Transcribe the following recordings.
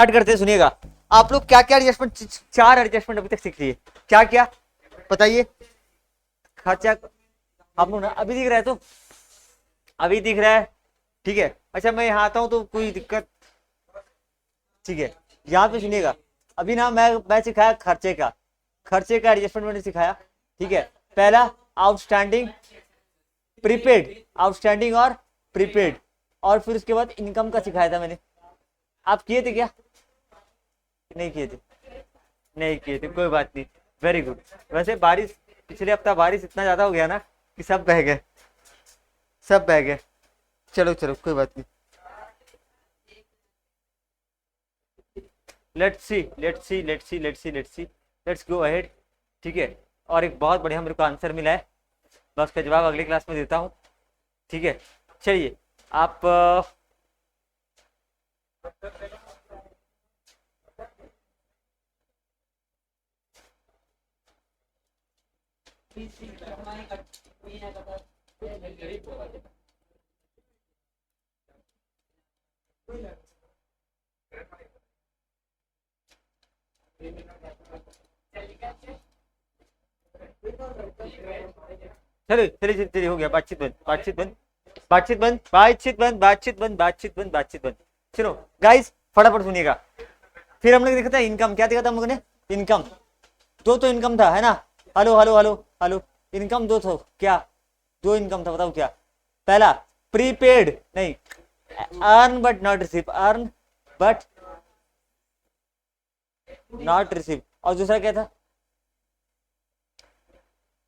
Start करते हैं, सुनिएगा। आप लोग क्या क्या एडजस्टमेंट, 4 एडजस्टमेंट अभी तक सीख लिए, क्या क्या बताइए। खर्चा आप लोग ना अभी दिख रहा है, तो अभी दिख रहा है, ठीक है। अच्छा मैं यहाँ आता हूँ तो कोई दिक्कत, ठीक है। यहाँ पे सुनिएगा, अभी ना मैं सिखाया खर्चे का एडजस्टमेंट मैंने सिखाया, ठीक है। पहला आउटस्टैंडिंग, प्रीपेड, आउटस्टैंडिंग और प्रीपेड, और फिर उसके बाद इनकम का सिखाया था मैंने। आप किए थे क्या, नहीं किए थे? नहीं किए थे, कोई बात नहीं, वेरी गुड। वैसे बारिश, पिछले हफ्ता बारिश इतना ज्यादा हो गया ना कि सब बह गए, सब बह गए। चलो चलो कोई बात नहीं, लेट्स गो अहेड, ठीक है। और एक बहुत बढ़िया मेरे को आंसर मिला है, मैं उसका जवाब अगली क्लास में देता हूँ, ठीक है। चलिए आप चलिए चलिए चलिए, हो गया, बातचीत बंद, बातचीत बंद, बातचीत बंद, बातचीत बंद, बातचीत बंद, बातचीत बंद, बातचीत बंद। सुनो गाइस, फटाफट सुनिएगा। फिर हम लोग देखा था इनकम, क्या देखा था हम लोगों ने, इनकम। दो तो इनकम था, है ना। Hello hello hello hello, income दो था क्या, दो इनकम था, बताओ क्या। पहला प्रीपेड, नहीं, earn but not receive, earn but not receive, और दूसरा क्या था,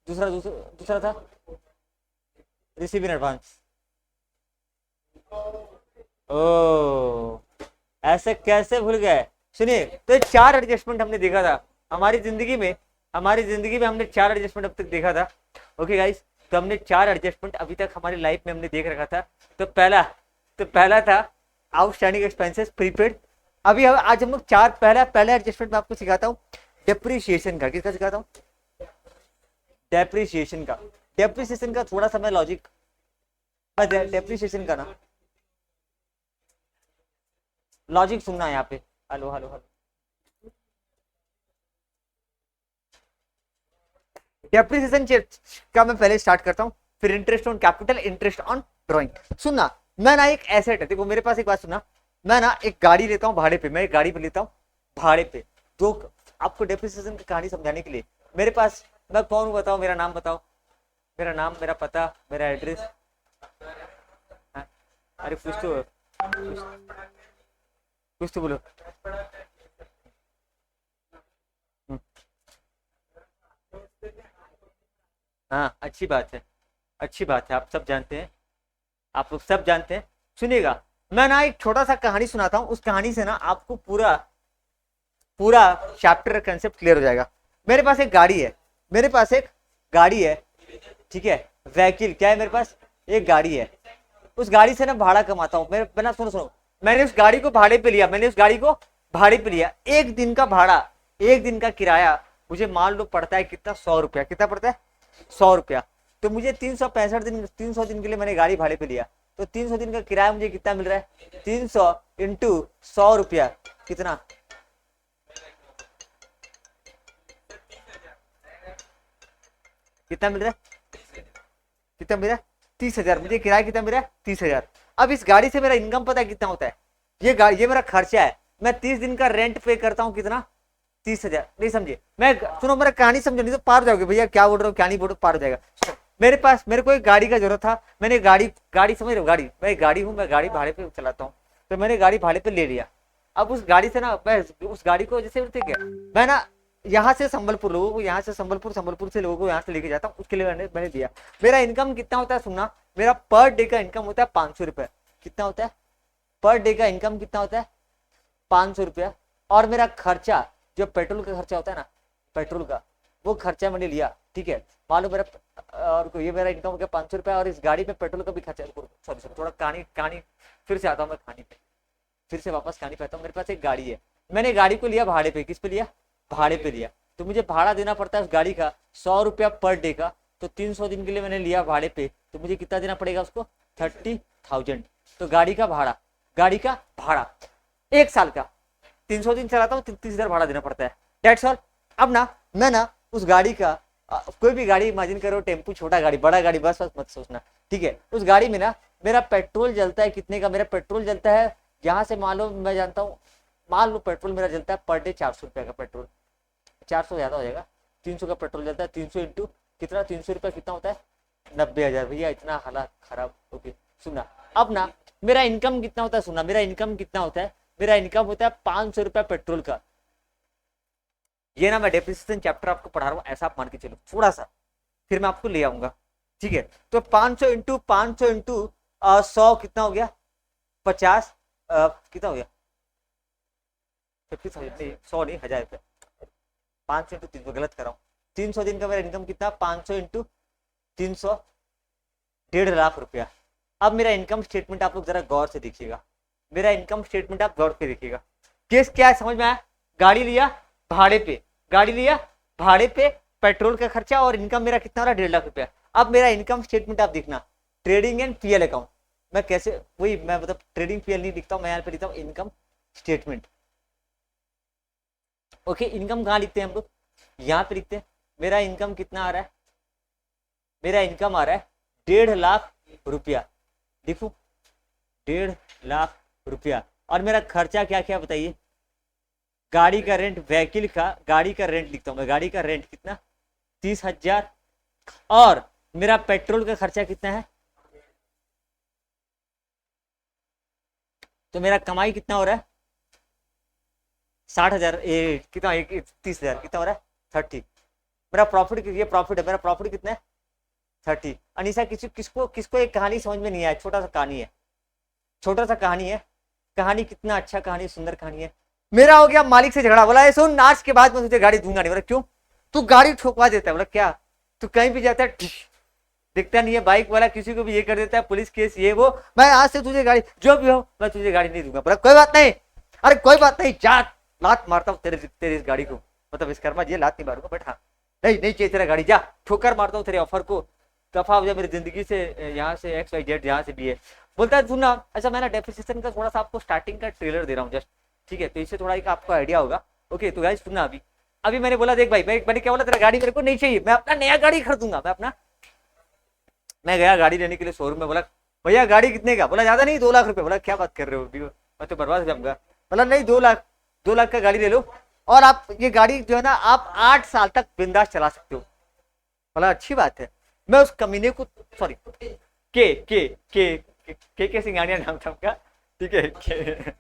दूसरा दूसरा दूसरा था रिसीव इन एडवांस। ओ, ऐसे कैसे भूल गए। सुनिए, तो ये 4 एडजस्टमेंट हमने देखा था हमारी जिंदगी में, हमने 4 एडजस्टमेंट अब तक देखा था। ओके गाइस, तो हमने 4 एडजस्टमेंट अभी तक हमारी लाइफ में हमने देख रखा था। तो पहला था आउटस्टैंडिंग एक्सपेंसेस, प्रीपेड। अभी आज हम लोग पहला एडजस्टमेंट मैं आपको सिखाता हूँ डेप्रिसिएशन का। किसका सिखाता हूँ, डेप्रिसिएशन का। डेप्रिसिएशन का थोड़ा सा मैं लॉजिक, डेप्रिसिएशन का ना लॉजिक सुनना है यहाँ पे। हेलो हेलो हेलो, डेप्रिसिएशन का मैं पहले स्टार्ट करता हूँ, फिर interest on capital, interest on drawing. सुनना, मैं ना एक एसेट है, देखो मेरे पास एक बात सुनना, मैं ना एक गाड़ी लेता हूँ भाड़े पे, मैं एक गाड़ी पे लेता हूँ भाड़े पे। तो आपको डेप्रिसिएशन की कहानी समझाने के लिए मेरे पास, मैं कौन हूँ बताओ, मेरा नाम बताओ, मेरा नाम, मेरा पता, मेरा एड्रेस। अरे कुछ तो बोलो। हाँ अच्छी बात है, अच्छी बात है, आप सब जानते हैं, आप लोग सब जानते हैं। सुनिएगा, मैं ना एक छोटा सा कहानी सुनाता हूँ, उस कहानी से ना आपको पूरा पूरा चैप्टर का कंसेप्ट क्लियर हो जाएगा। मेरे पास एक गाड़ी है, मेरे पास एक गाड़ी है, ठीक है। व्हीकल क्या है मेरे पास, एक गाड़ी है। उस गाड़ी से ना भाड़ा कमाता हूँ, मेरे बिना, सुनो सुनो, मैंने उस गाड़ी को भाड़े पे लिया, एक दिन का भाड़ा, एक दिन का किराया मुझे मान लो पड़ता है कितना, 100 रुपया। कितना पड़ता है, 100 रुपया। तो मुझे 365 दिन, 300 दिन के लिए मैंने गाड़ी भाड़े पे लिया, तो 300 दिन का किराया मुझे कितना मिल रहा है, 300 इंटू 100 रुपया, कितना, कितना मिल रहा है, कितना मिल रहा है, 30,000। मुझे किराया कितना मिल रहा है, 30,000। अब इस गाड़ी से मेरा इनकम पता है कितना होता है, ये मेरा खर्चा है। मैं 30 दिन का रेंट पे करता हूँ, कितना, 30,000। नहीं समझे, मैं, सुनो मेरा कहानी समझो, नहीं तो पार हो जाओगे भैया, क्या बोल रहे हो क्या नहीं बोल रहे हो, पार हो जाएगा। मेरे को एक गाड़ी का जरूरत था, मैंने गाड़ी समझ रहे हो, गाड़ी, मैं गाड़ी हूँ, मैं गाड़ी भाड़े पे चलाता हूँ, तो मैंने गाड़ी भाड़े पे ले लिया। अब उस गाड़ी से ना, मैं उस गाड़ी को जैसे ठीक है, मैं ना यहाँ से संबलपुर लोगों को, यहाँ से संबलपुर से लोगों को यहाँ से लेके जाता हूँ, उसके लिए मैंने दिया। मेरा इनकम कितना होता है सुनना, मेरा पर डे का इनकम होता है 500 रुपए। कितना होता है, पर डे का इनकम कितना होता है, 500 रुपया। और मेरा खर्चा, जो पेट्रोल का खर्चा होता है ना, पेट्रोल का, वो खर्चा मैंने लिया, ठीक है। मान लो मेरा, और ये मेरा इनकम हो गया 500 रुपया, और इस गाड़ी पे पेट्रोल का भी खर्चा, सॉरी थोड़ा कहानी फिर से आता हूँ मैं, कहानी पे फिर से वापस कहानी पे आता हूँ। मेरे पास एक गाड़ी है, मैंने गाड़ी को लिया भाड़े पे, किस पे लिया, भाड़े पे लिया। तो मुझे भाड़ा देना पड़ता है उस गाड़ी का 100 रुपया पर डे का। तो 300 दिन के लिए मैंने लिया भाड़े पे, तो मुझे कितना देना पड़ेगा उसको, 30,000। तो गाड़ी का भाड़ा एक साल का, 300 दिन चलाता हूँ 30,000 भाड़ा देना पड़ता है, डेट्स ऑल। अब ना मैं ना उस गाड़ी का कोई भी गाड़ी इमेजिन करो, टेम्पू, छोटा गाड़ी, बड़ा गाड़ी, बस बस मत सोचना, ठीक है। उस गाड़ी में ना मेरा पेट्रोल जलता है कितने का, मेरा पेट्रोल जलता है यहाँ से मान लो, मैं जानता हूँ, मान लो पेट्रोल मेरा जलता है पर डे 400 रुपये का पेट्रोल, 400 ज्यादा हो जाएगा, 300 का पेट्रोल जलता है, 300 इंटू कितना, 300 रुपया कितना होता है, 90,000। भैया इतना हालात खराब। ओके सुना, अब ना मेरा इनकम कितना होता है, सुना मेरा इनकम कितना होता है, मेरा इनकम होता है 500 रुपया पेट्रोल का। ये ना मैं डेप्रिसिएशन चैप्टर आपको पढ़ा रहा हूँ, ऐसा आप मान के चलो थोड़ा सा, फिर मैं आपको ले आऊंगा, ठीक है। तो 500 इंटू 500 इंटू 100 कितना हो गया, 50 कितना हो गया, 50,000, 100 नहीं 1000 रुपये, 500 इंटू 300, गलत कर रहा हूँ, 300 दिन का मेरा इनकम कितना, 500 इंटू 300, 1.5 लाख रुपया। अब मेरा इनकम स्टेटमेंट आप लोग जरा गौर से देखिएगा, मेरा इनकम स्टेटमेंट आप गौर से देखिएगा। केस क्या है समझ में आया, गाड़ी लिया भाड़े पे, गाड़ी लिया भाड़े पे, पेट्रोल का खर्चा और इनकम मेरा कितना हो रहा है, 1.5 लाख रुपया। अब मेरा इनकम स्टेटमेंट आप देखना, ट्रेडिंग एंड पीएल अकाउंट, मैं कैसे, वही मैं मतलब ट्रेडिंग पीएल नहीं लिखता हूँ, मैं यहाँ पे लिखता हूँ इनकम स्टेटमेंट। ओके, इनकम कहाँ लिखते हैं हम लोग, यहाँ पे लिखते हैं, मेरा इनकम कितना आ रहा है, मेरा इनकम आ रहा है 1.5 लाख रुपया, देखो 1.5 लाख रुपया। और मेरा खर्चा क्या क्या बताइए, गाड़ी का रेंट, व्हीकल का गाड़ी का रेंट लिखता हूँ मैं, गाड़ी का रेंट कितना 30,000, और मेरा पेट्रोल का खर्चा कितना है, तो मेरा कमाई कितना हो रहा है 60,000, कितना 30,000 कितना हो रहा है 30। मेरा प्रॉफिट, ये प्रॉफिट है, मेरा प्रॉफिट कितना है 30। अनिशा किसको एक कहानी समझ में नहीं आया, छोटा सा कहानी है, छोटा सा कहानी है, कहानी कितना अच्छा कहानी, सुंदर कहानी है। मेरा हो गया मालिक से झगड़ा, बोला सुन आज के बाद मैं तुझे गाड़ी दूंगा नहीं। बोला क्यों, तू गाड़ी ठोकवा देता है। बोला क्या, तू कहीं भी जाता है दिखता नहीं है, बाइक वाला किसी को भी ये कर देता है, पुलिस केस ये वो, मैं आज से तुझे गाड़ी जो भी हो मैं तुझे गाड़ी नहीं दूंगा। बोला कोई बात नहीं, अरे कोई बात नहीं, जा लात मारता हूँ तेरे इस गाड़ी को, मतलब विश्वकर्मा जी लात नहीं मारूंगा, बट हाँ नहीं चाहिए तेरा गाड़ी, जा ठोकर मारता हूँ तेरे ऑफर को, दफा हो जाए मेरी जिंदगी से, यहाँ से XYZ जहाँ से भी है। बोलता है सुनना, अच्छा मैं ना डेप्रिसिएशन का थोड़ा सा आपको स्टार्टिंग का ट्रेलर दे रहा हूँ जस्ट, ठीक है, तो इससे थोड़ा एक आपको आइडिया होगा। ओके तो गाइस सुनना, अभी मैंने बोला देख भाई, मैंने क्या बोला, तेरा गाड़ी मेरे को नहीं चाहिए, मैं अपना नया गाड़ी खरीदूंगा, मैं गया गाड़ी लेने के लिए शोरूम में, बोला भैया गाड़ी कितने का, बोला ज्यादा नहीं 2 लाख रुपए। बोला क्या बात कर रहे हो, मैं तो बर्बाद हो जाऊंगा। बोला नहीं 2 लाख का गाड़ी ले लो, और आप ये गाड़ी जो है ना आप 8 साल तक बिंदास चला सकते हो। बोला अच्छी बात है। मैं उस कमीने को, सॉरी के सिंघानिया नाम था उनका, ठीक है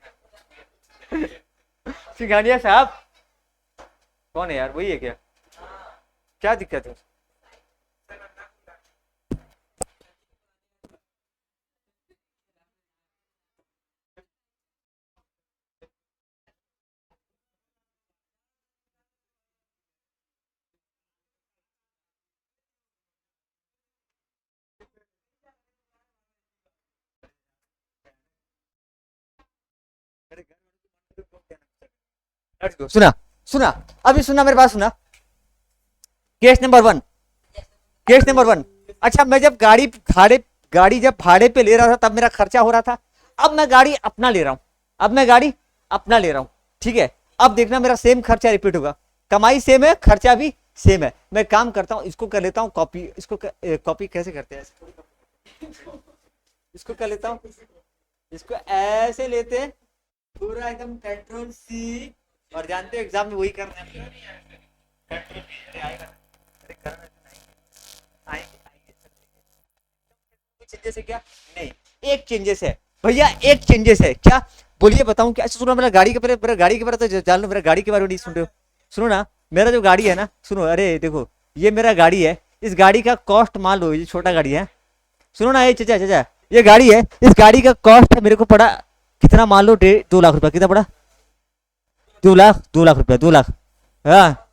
सिंघानिया साहब कौन है यार, वही है क्या दिक्कत है, सुना अभी सुना मेरे पास, सुना केस नंबर 1। अच्छा मैं जब गाड़ी जब भाड़े पे ले रहा था तब मेरा खर्चा हो रहा था, अब मैं गाड़ी अपना ले रहा हूं, ठीक है। अब देखना मेरा सेम खर्चा रिपीट होगा, कमाई सेम है, खर्चा भी सेम है। मैं काम करता हूं, इसको कर लेता हूं कॉपी, इसको कॉपी कैसे करते हैं, इसको कर लेता हूं, इसको ऐसे लेते हैं पूरा एकदम Ctrl+C, और जानते हो एग्जाम में वही करना है, चेंजेस है क्या, नहीं एक चेंजेस है भैया, एक चेंजेस है क्या, बोलिए बताऊं क्या। अच्छा सुनो, मेरा गाड़ी के बारे तो जान लो, मेरा गाड़ी के बारे में नहीं सुन रहे हो, सुनो ना मेरा जो गाड़ी है ना, सुनो, अरे देखो ये मेरा गाड़ी है, इस गाड़ी का कॉस्ट मान लो, ये छोटा गाड़ी है, सुनो ना, ये चाचा ये गाड़ी है, इस गाड़ी का कॉस्ट है मेरे को पड़ा कितना, मान लो 2 लाख रुपया, कितना पड़ा 2 लाख रुपया, 2 लाख, हाँ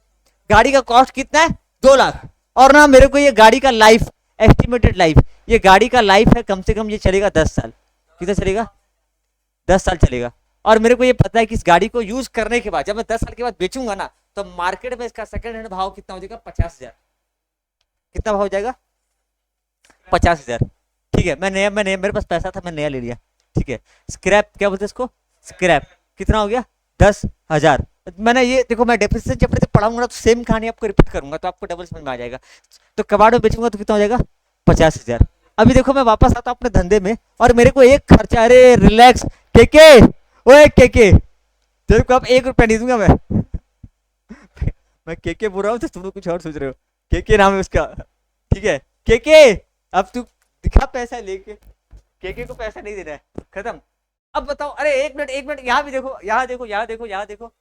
गाड़ी का कॉस्ट कितना है 2 लाख। और ना मेरे को ये गाड़ी का लाइफ, एस्टिमेटेड लाइफ, ये गाड़ी का लाइफ है कम से कम ये चलेगा 10 साल, कितना चलेगा 10 साल चलेगा। और मेरे को ये पता है कि इस गाड़ी को यूज करने के बाद जब मैं 10 साल के बाद बेचूंगा ना, तो मार्केट में इसका सेकंड हैंड भाव कितना हो जाएगा 50,000, कितना भाव हो जाएगा 50,000, ठीक है। मेरे पास पैसा था, मैं नया ले लिया, ठीक है। स्क्रैप क्या बोलते हैं इसको, स्क्रैप कितना हो गया 10,000। मैंने ये देखो, मैं डेप्रिसिएशन चैप्टर से पढ़ाऊंगा तो सेम कहानी आपको रिपीट करूंगा तो आपको डबल समझ में आ जाएगा। तो कबाड़ में बेचूंगा तो कितना हो जाएगा? 50,000। अभी देखो मैं वापस आता हूँ अपने धंधे में और मेरे को एक खर्चा, अरे रिलैक्स केके, ओए केके, तेरे को अब 1 रुपया नहीं दूंगा मैं। मैं केके बोल रहा हूँ तो तुम लोग कुछ और सोच रहे हो। केके नाम है उसका, ठीक है केके। अब तू दिखा पैसा लेके, केके को पैसा नहीं देना है, खत्म। अब बताओ, अरे 1 मिनट 1 मिनट, यहाँ भी देखो, यहाँ देखो, यहाँ देखो, यहाँ देखो।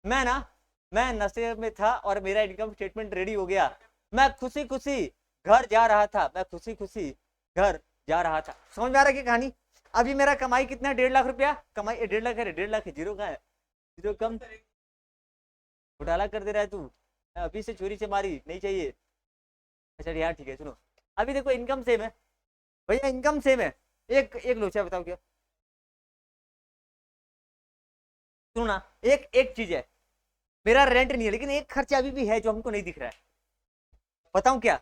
मैं ना, मैं नशे में था और मेरा इनकम स्टेटमेंट रेडी हो गया। मैं खुशी खुशी घर जा रहा था, मैं खुशी खुशी घर जा रहा था। समझ में आ रहा है कि कहानी? अभी मेरा कमाई कितना है? 1.5 लाख रुपया कमाई। 1.5 लाख है, 1.5 लाख है, जीरो का है, जीरो कम। घोटाला कर दे रहा है तू, अभी से चोरी से मारी नहीं चाहिए। अच्छा यार ठीक है, सुनो, अभी देखो इनकम सेम है भैया, इनकम सेम है। एक एक लोचा बताओ क्या? सुनो ना, एक एक चीज है, मेरा रेंट नहीं है लेकिन एक खर्चा अभी भी है जो हमको नहीं दिख रहा है। बताऊं क्या?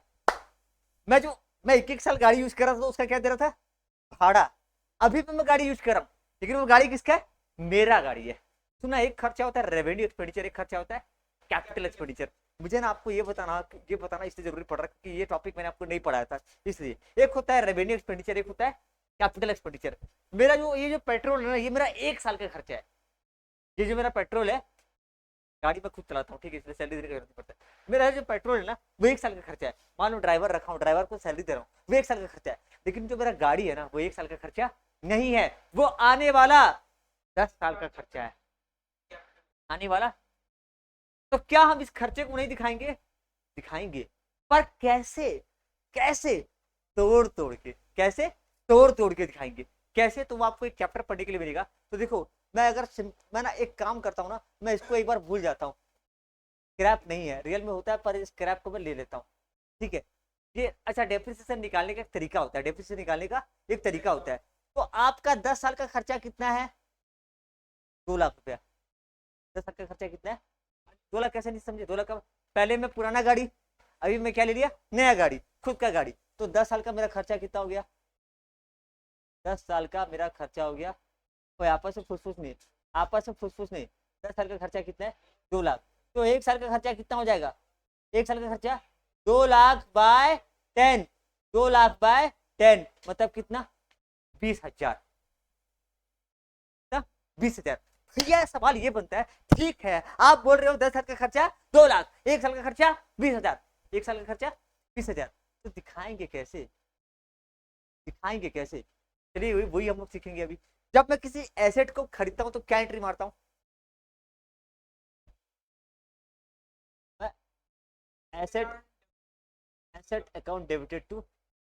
मैं जो मैं 1 साल गाड़ी यूज कर रहा था तो उसका क्या दे रहा था? भाड़ा। अभी भी मैं गाड़ी यूज कर रहा हूँ लेकिन वो गाड़ी किसका है? मेरा गाड़ी है। सुना, एक खर्चा होता है रेवेन्यू एक्सपेंडिचर, एक खर्चा होता है कैपिटल एक्सपेंडिचर। मुझे ना आपको ये बताना इसलिए जरूरी पड़ रहा है क्योंकि ये टॉपिक मैंने आपको नहीं पढ़ाया था, इसलिए। एक होता है रेवेन्यू एक्सपेंडिचर, एक होता है कैपिटल एक्सपेंडिचर। मेरा जो ये जो पेट्रोल है ना, ये मेरा 1 साल का खर्चा है। ये जो मेरा पेट्रोल है, गाड़ी में खुद चलाता हूँ, ठीक है, इसलिए सैलरी करनी पड़ता है। मेरा जो पेट्रोल है ना, वो 1 साल का खर्चा है। मान लो ड्राइवर रखा हूँ, ड्राइवर को सैलरी दे रहा हूँ, वो 1 साल का खर्चा है। लेकिन जो मेरा गाड़ी है ना, वो 1 साल का खर्चा नहीं है, वो आने वाला 10 साल का खर्चा है, आने वाला। तो क्या हम इस खर्चे को नहीं दिखाएंगे? दिखाएंगे, पर कैसे? कैसे? तोड़ तोड़ के। कैसे? तोड़ तोड़ के दिखाएंगे। कैसे? तो वो आपको एक चैप्टर पढ़ने के लिए मिलेगा। तो देखो, मैं ना एक काम करता हूँ ना, मैं इसको एक बार भूल जाता हूँ, स्क्रैप नहीं है, रियल में होता है, पर स्क्रैप को मैं ले लेता हूँ, ठीक है। ये अच्छा, डेप्रिसिएशन निकालने का एक तरीका होता है, डेप्रिसिएशन निकालने का एक तरीका होता है। तो आपका 10 साल का खर्चा कितना है? 2 लाख रुपया। 10 साल का खर्चा कितना है? 2 लाख। कैसे नहीं समझे? 2 लाख का पहले मैं पुराना गाड़ी, अभी मैं क्या ले लिया? नया गाड़ी, खुद का गाड़ी। तो 10 साल का मेरा खर्चा कितना हो गया? 10 साल का मेरा खर्चा हो गया, कोई आपस में फुसफुस नहीं, आपस में फुसफुस नहीं। 10 साल का खर्चा कितना है? 2 लाख। तो 1 साल का खर्चा कितना हो जाएगा? 1 साल का खर्चा 2 लाख बाय 10, 2 लाख बाय 10 मतलब कितना? 20,000, 20,000। भैया सवाल ये बनता है, ठीक है आप बोल रहे हो 10 साल का खर्चा 2 लाख, 1 साल का खर्चा 20,000, 1 साल का खर्चा 20,000, तो दिखाएंगे कैसे? दिखाएंगे कैसे? चलिए वही हम लोग सीखेंगे अभी। जब मैं किसी एसेट को खरीदता हूं तो क्या एंट्री मारता हूं? Asset, asset account debited to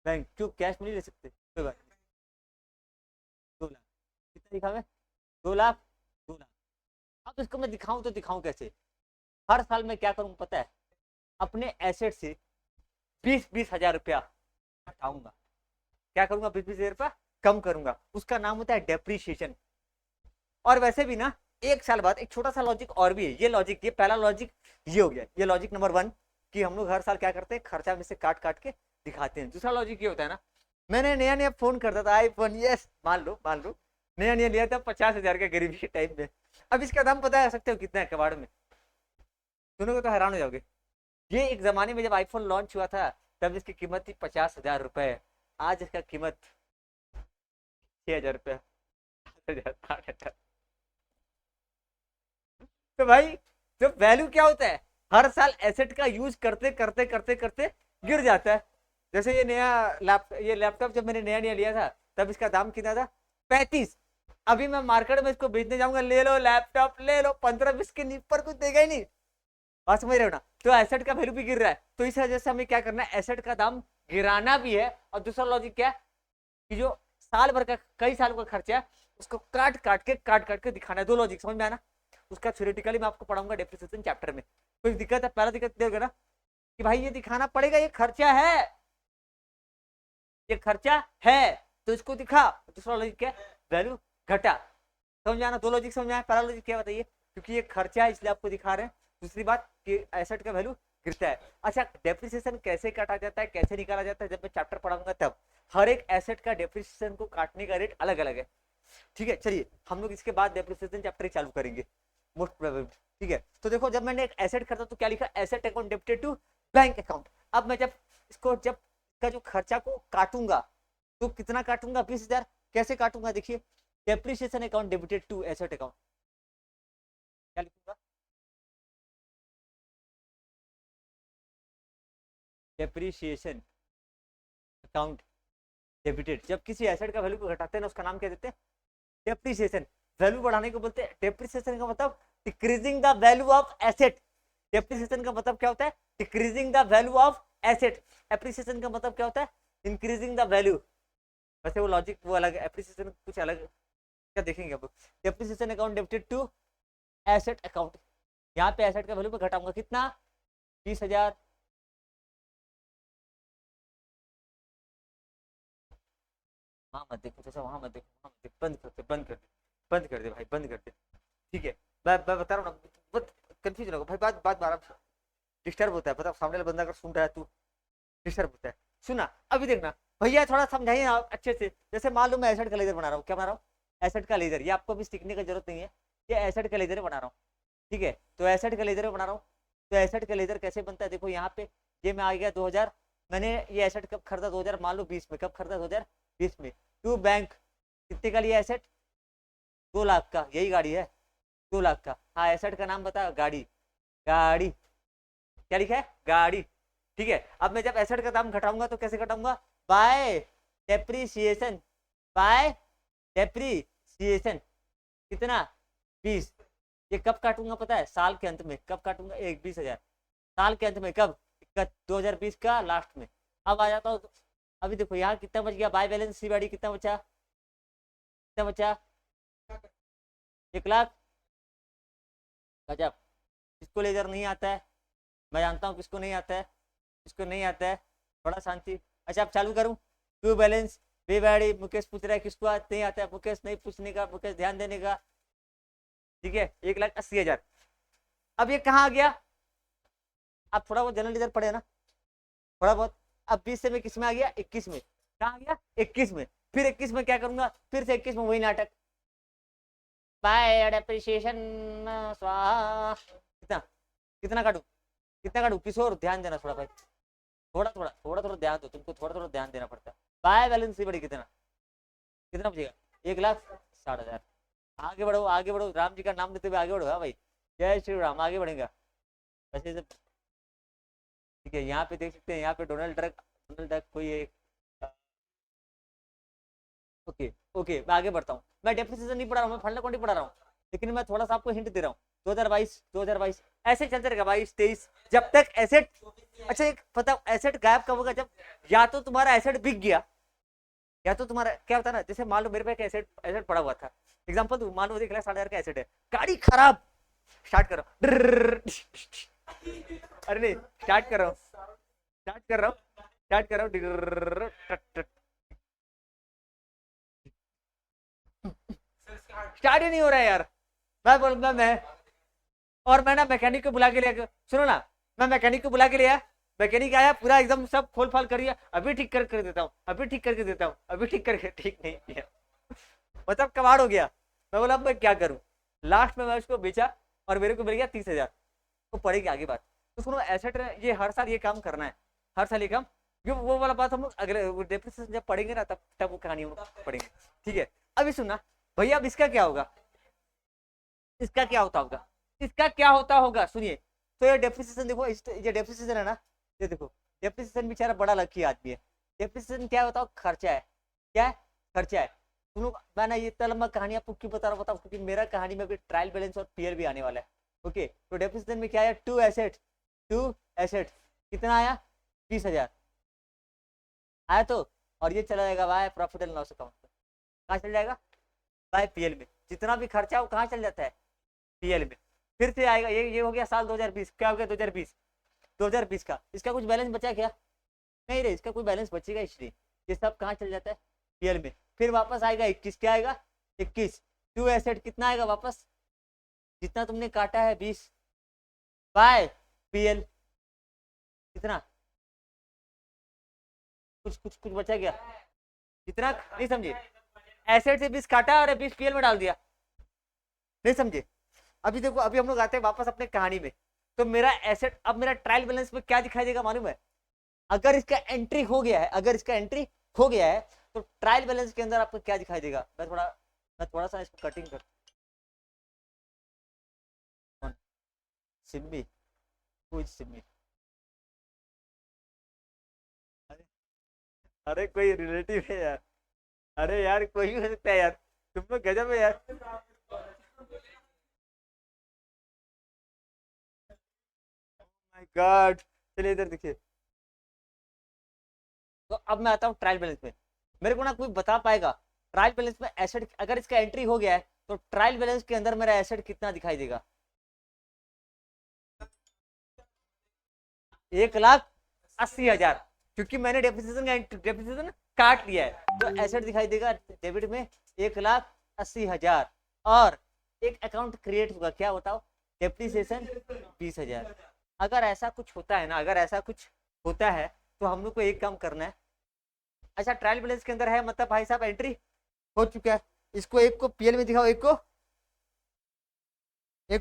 bank. क्यों? कैश में नहीं ले सकते? कोई बात नहीं। 2 लाख कितना लिखा मैं? 2 लाख, 2 लाख। अब इसको मैं दिखाऊं तो दिखाऊं कैसे? हर साल मैं क्या करूं पता है? अपने एसेट से 20-20 हजार रुपया हटाऊंगा। क्या करूंगा? 20-20 हजार रुपया कम करूंगा। उसका नाम होता है डेप्रीशिएशन। और वैसे भी ना, 1 साल बाद एक छोटा सा लॉजिक और भी है। ये लॉजिक, ये पहला लॉजिक ये हो गया, ये लॉजिक नंबर 1 कि हम लोग हर साल क्या करते हैं? खर्चा में से काट काट के दिखाते हैं। दूसरा लॉजिक ये होता है ना, मैंने नया नया फोन करता था, आईफोन, यस मान लो नया नया लिया था 50,000 का गरीबी के टाइम में। अब इसका दाम पता है सकते हो कितना है कबाड़ में? सुनोगे तो हैरान हो जाओगे। ये एक जमाने में जब आईफोन लॉन्च हुआ था तब इसकी कीमत थी 50,000 रुपए। आज इसका कीमत 6,000 रुपया, 7,000, 8,000। तो भाई, तो वैल्यू क्या होता है? हर साल एसेट का यूज करते करते करते करते गिर जाता है। जैसे ये लैपटॉप जब मैंने नया नया लिया था तब इसका दाम कितना था? 35। अभी मैं मार्केट में इसको बेचने जाऊंगा, ले लो लैपटॉप ले लो, 15-20 के ऊपर कुछ देगा ही नहीं। बात समझ रहे हो ना? तो एसेट का वैल्यू भी गिर रहा है, तो इस वजह से हमें क्या करना है? एसेट का दाम गिराना भी है। और दूसरा लॉजिक क्या है कि जो साल भर का, कई सालों का खर्चा है, उसको काट काट के दिखाना है। 2 लॉजिक समझ में आना? उसका थ्योरेटिकली मैं आपको पढ़ाऊंगा डेप्रिसिएशन चैप्टर में। कोई दिक्कत है? पहला दिक्कत देगा ना कि भाई ये दिखाना पड़ेगा, ये खर्चा है, ये खर्चा है, तो इसको दिखा। दूसरा लॉजिक क्या है? वैल्यू घटा। समझ में आना? 2 लॉजिक समझ में आया? पहला लॉजिक क्या बताइए? क्योंकि ये खर्चा है इसलिए आपको दिखा रहे हैं। दूसरी बात कि एसेट का वैल्यू गिरता है। अच्छा, डेप्रिसिएशन कैसे काटा जाता है, कैसे निकाला जाता है, जब मैं चैप्टर पढ़ाऊंगा तब। हर एक एसेट का डेप्रिसिएशन को काटने का रेट अलग अलग है, ठीक है। चलिए हम लोग इसके बाद डेप्रिसिएशन चैप्टर ही चालू करेंगे। Most probable. ठीक है, तो देखो जब मैंने एक एसेट खरीदा तो क्या लिखा, asset account debited to bank account. अब मैं जब इसको जब का जो खर्चा को काटूंगा तो कितना काटूंगा, 20,000। कैसे काटूंगा देखिए, depreciation account debited to asset account, क्या लिखूंगा, डेप्रिसिएशन अकाउंट डेबिटेड। जब किसी एसेट का वैल्यू को घटाते हैं ना उसका नाम क्या देते हैं, डेप्रिसिएशन। वैल्यू बढ़ाने को बोलते हैं डेप्रिसिएशन, का मतलब decreasing the value of asset. Depreciation का मतलब क्या होता है, decreasing the value of asset. Appreciation का मतलब क्या होता है, इंक्रीजिंग द वैल्यू। वैसे वो लॉजिक वो अलग है, एप्रिसिएशन कुछ अलग, क्या देखेंगे अब। Depreciation account debited to asset account, यहाँ पे एसेट का वैल्यू पे घटाऊंगा कितना, 20,000। हाँ मत देखो जैसा, वहां मत देखो, वहां मत देखो, बंद कर दे, बंद कर दे, बंद कर दे भाई, बंद कर दे। ठीक है, मैं बता रहा हूँ ना, बहुत कंफ्यूज ना हो भाई, बात बात बार डिस्टर्ब होता है, पता सामने वाला बंदा अगर सुन रहा है तू, डिस्टर्ब होता है। सुना, अभी देखना भैया, थोड़ा समझाइए आप अच्छे से। जैसे मान लो मैं एसेट का लेजर बना रहा हूँ, क्या बना रहा हूँ, एसेट का लेजर। ये आपको भी सीखने की जरूरत नहीं है, ये एसेट का लेजर बना रहा हूँ। ठीक है, तो एसेट का लेजर बना रहा हूँ। तो एसेट का लेजर कैसे बनता है, देखो यहाँ पे ये मैं आ गया 2000, मैंने ये एसेट कब खरीदा, 2000 मान लो 20 में, कब खरीदा, 2020 में। टू बैंक, कितने का लिया एसेट, 2 लाख का, यही गाड़ी है, 2 लाख का। हाँ, एसेट का नाम बता, गाड़ी, गाड़ी, क्या लिखा है, गाड़ी। ठीक है, अब मैं जब एसेट का दाम घटाऊंगा तो कैसे घटाऊंगा, बाय डेप्रीसिएशन, बाय डेप्रीसिएशन। कितना, 20। ये कब काटूंगा पता है, साल के अंत में। कब काटूंगा, 20,000 साल के अंत में, कब, 2020 का लास्ट में। अब आ जाता हूँ अभी देखो यहाँ कितना बच गया, बाय बैलेंस सी बाड़ी कितना बचा, कितना बचा, 1 लाख। गजब, किसको लेजर नहीं आता है, मैं जानता हूँ किसको नहीं आता है, किसको नहीं आता है, बड़ा शांति। अच्छा अब चालू करूँ, ट्रू बैलेंस बेबाड़ी। मुकेश पूछ रहा है किसको नहीं आता है, मुकेश नहीं पूछने का, मुकेश ध्यान देने का। ठीक है, 1,80,000। अब ये कहाँ आ गया, अब थोड़ा बहुत जनरल लेजर पड़े ना, थोड़ा बहुत। अब 20 से मैं किस में आ गया, 21 में। कहाँ आ गया, 21 में। फिर 21 में क्या करूंगा, फिर से 21 में वही नाटक, बाय डेप्रिसिएशन स्वाहा। कितना, कितना काटू, कितना काटू, किशोर ध्यान देना थोड़ा भाई, थोड़ा थोड़ा थोड़ा थोड़ा ध्यान दो, तुमको थोड़ा थोड़ा ध्यान देना पड़ता है। बाय बैलेंस सी बड़ी कितना, कितना बचेगा, 1,60,000। आगे बढ़ो, आगे बढ़ो, राम जी का नाम लेते हुए आगे बढ़ो। हाँ भाई, जय श्री राम, आगे बढ़ेगा वैसे सब। ठीक है, यहाँ पे देख सकते हैं, यहाँ पे डोनाल्ड ट्रक, डोनाल्ड ट्रक कोई एक। ओके ओके, मैं आगे बढ़ता हूँ। मैं डेप्रिसिएशन नहीं पढ़ा रहा हूँ, मैं फंड अकाउंट पढ़ा रहा हूँ, लेकिन मैं थोड़ा सा आपको हिंट दे रहा हूँ। 2022 ऐसे चलते रहेगा, 22 23, जब तक एसेट। अच्छा एक पता, एसेट गायब कब होगा, जब या तो तुम्हारा एसेट बिक गया, या तो तुम्हारा क्या होता है ना, जैसे मान लो मेरे पे एक एसेट एसेट पड़ा हुआ था, एग्जांपल दो, मान लो 1,60,000 का एसेट है, गाड़ी खराब। स्टार्ट करो, अरे नहीं, स्टार्ट कर रहा हूँ, स्टार्ट कर रहा हूँ, स्टार्ट कर रहा हूँ, स्टार्ट ही नहीं हो रहा है यार। मैं बोलूंगा मैं, और मैं ना मैकेनिक को बुला के लिया, सुनो ना, मैं मैकेनिक को बुला के लिया, मैकेनिक आया, पूरा एकदम सब खोल फाल करिए, अभी ठीक कर देता हूँ, अभी ठीक करके देता हूँ, अभी ठीक करके, ठीक नहीं किया, मतलब कबाड़ हो गया। मैं बोला अब मैं क्या करूँ, लास्ट में मैं उसको बेचा और मेरे को मिल गया 30,000। तो पड़ेगी आगे बात। तो सुनो, एसेट ये हर साल ये काम करना है, हर साल ये काम, वो वाला बात हम लोग अगले डेप्रिसिएशन जब पढ़ेंगे ना, तब वो कहानी हम पढ़ेंगे। ठीक है, अभी सुनना भैया, अब इसका क्या होगा, इसका क्या होता होगा, इसका क्या होता होगा, सुनिए। तो ये डेप्रिसिएशन देखो, ये डेप्रिसिएशन है ना, ये देखो, डेप्रिसिएशन बेचारा बड़ा लकी आदमी है। डेप्रिसिएशन क्या होता है, खर्चा है, क्या है, खर्चा है। तुम लोग, मैं ना ये इतना लंबा कहानी आपको क्यों बता रहा हूँ बताओ, क्योंकि मेरा कहानी में भी ट्रायल बैलेंस और पीयर भी आने वाला है। ओके, तो डेप्रिसिएशन में क्या आया, टू एसेट, टू एसेट कितना आया, 20,000 आया। तो और ये चला जाएगा by profit and loss account में, कहाँ चल जाएगा, बाय पीएल में। जितना भी खर्चा वो कहाँ चल जाता है, पीएल में। फिर से आएगा, ये हो गया साल 2020, क्या हो गया 2020, 2020 का इसका कुछ बैलेंस बचा क्या, नहीं रे, इसका कोई बैलेंस बचेगा इसलिए, ये सब कहाँ चल जाता है, पीएल में। फिर वापस आएगा 21, क्या आएगा 21, टू एसेट कितना आएगा वापस, जितना तुमने काटा है 20 बाय पीएल, कितना, कुछ कुछ कुछ बचा गया, कितना नहीं समझे, एसेट से 20 काटा और 20 पीएल में डाल दिया, नहीं समझे। अभी देखो, अभी हम लोग आते हैं वापस अपने कहानी में। तो मेरा एसेट, अब मेरा ट्रायल बैलेंस में क्या दिखाई देगा मालूम है? अगर इसका एंट्री हो गया है, अगर इसका एंट्री हो गया है तो ट्रायल बैलेंस के अंदर आपको क्या दिखाई देगा? मैं थोड़ा सा इसको कटिंग कर, सिम्मी, कुछ सिम्मी, अरे, अरे कोई रिलेटिव है यार, अरे यार कोई भी हो सकता है यार, तुम लोग गजब है यार। माय गॉड, चलिए इधर देखिए। तो अब मैं आता हूँ ट्रायल बैलेंस में। मेरे को ना कोई बता पाएगा ट्रायल बैलेंस में एसेट, अगर इसका एंट्री हो गया है तो ट्रायल बैलेंस के अंदर मेरा एसेट कितना दिखाई देगा? 1,80,000, क्योंकि मैंने डेप्रिसिएशन काट लिया है, तो एसेट दिखाई देगा डेबिट में 1,80,000। और एक अकाउंट क्रिएट होगा, क्या बताओ? डेप्रिसिएशन 20,000। अगर ऐसा कुछ होता है ना, अगर ऐसा कुछ होता है तो हम लोग को एक काम करना है। अच्छा, ट्रायल बैलेंस के अंदर है मतलब भाई साहब एंट्री हो चुका है। इसको एक को पीएल में दिखाओ, एक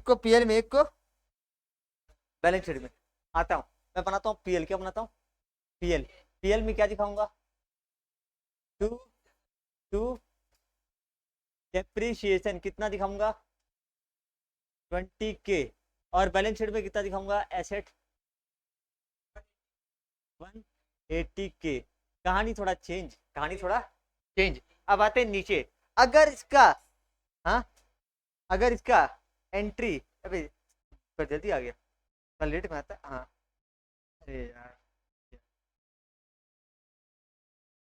को पीएल में, एक को बैलेंस शीट में। आता हूं, मैं बनाता हूँ पीएल। क्या बनाता हूँ? पीएल। पीएल में क्या दिखाऊंगा? टू टू डेप्रीशिएशन कितना दिखाऊंगा? 20K। और बैलेंस शीट में कितना दिखाऊंगा? Asset 180K। कहानी थोड़ा चेंज, कहानी थोड़ा चेंज। अब आते हैं नीचे। अगर इसका, हाँ, अगर इसका एंट्री, अबे पर जल्दी आ गया, कल लेट में आता। हाँ, अरे यार,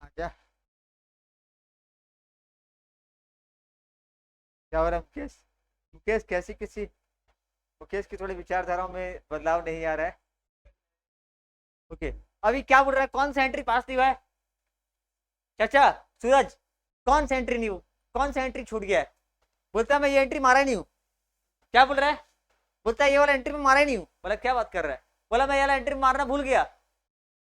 आजा। क्या हो रहा है मुकेश? मुकेश कैसी किसी, मुकेश की थोड़ी विचारधाराओं में बदलाव नहीं आ रहा है। ओके, अभी क्या बोल रहा है? कौन सा एंट्री पास नहीं हुआ है चाचा? सूरज, कौन सा एंट्री नहीं हुआ? कौन सा एंट्री छूट गया है? बोलता है मैं ये एंट्री मारा नहीं हूँ। क्या बोल रहा है? बोलता है ये वाला एंट्री में मारा ही नहीं हूँ। बोला क्या बात कर रहा है? बोला मैं ये वाला एंट्री मारना भूल गया,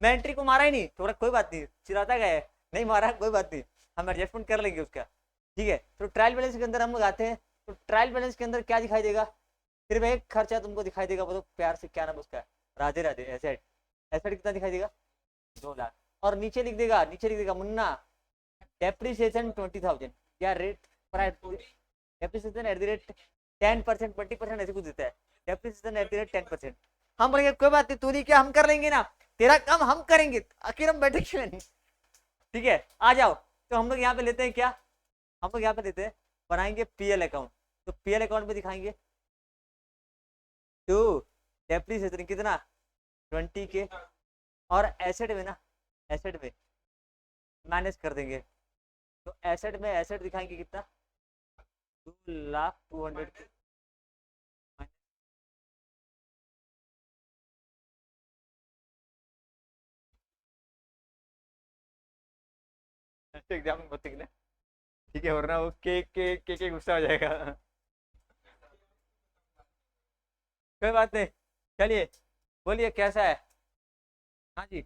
मैं एंट्री को मारा ही नहीं। तो बोला कोई बात नहीं, चिराता गया है, नहीं मारा, कोई बात नहीं, हम एडजस्टमेंट कर लेंगे उसका। ठीक है, तो ट्रायल बैलेंस के अंदर हम लोग आते हैं। तो ट्रायल बैलेंस के अंदर क्या दिखाई देगा? सिर्फ एक खर्चा तुमको दिखाई देगा, बोलो प्यार से क्या नाम उसका? राधे राधे। एसेट, एसेट कितना दिखाई देगा? 2 लाख। और नीचे लिख देगा, नीचे लिख देगा मुन्ना डेप्रिसिएशन 20,000। क्या रेट पर डेप्रिसिएशन एट द रेट 10%, 20% ऐसे कुछ देता है। Depreciation at the rate 10%। हम बोलेंगे कोई बात नहीं, तू नहीं क्या हम कर लेंगे ना, तेरा काम हम करेंगे, आखिर हम बैठे क्यों नहीं? ठीक है, आ जाओ। तो हम लोग यहाँ पे लेते हैं क्या? हम लोग यहाँ पे लेते हैं, बनाएंगे पीएल अकाउंट। तो पीएल अकाउंट में दिखाएंगे टू डेप्रिसिएशन कितना? 20K। और एसेट में ना, एसेट में माइनस कर देंगे। तो एसेट में एसेट दिखाएंगे कितना? 2,02,000। एग्जाम में मत लिखना, ठीक है, वरना वो के गुस्सा हो जाएगा। कोई बात नहीं, चलिए बोलिए कैसा है? हाँ जी,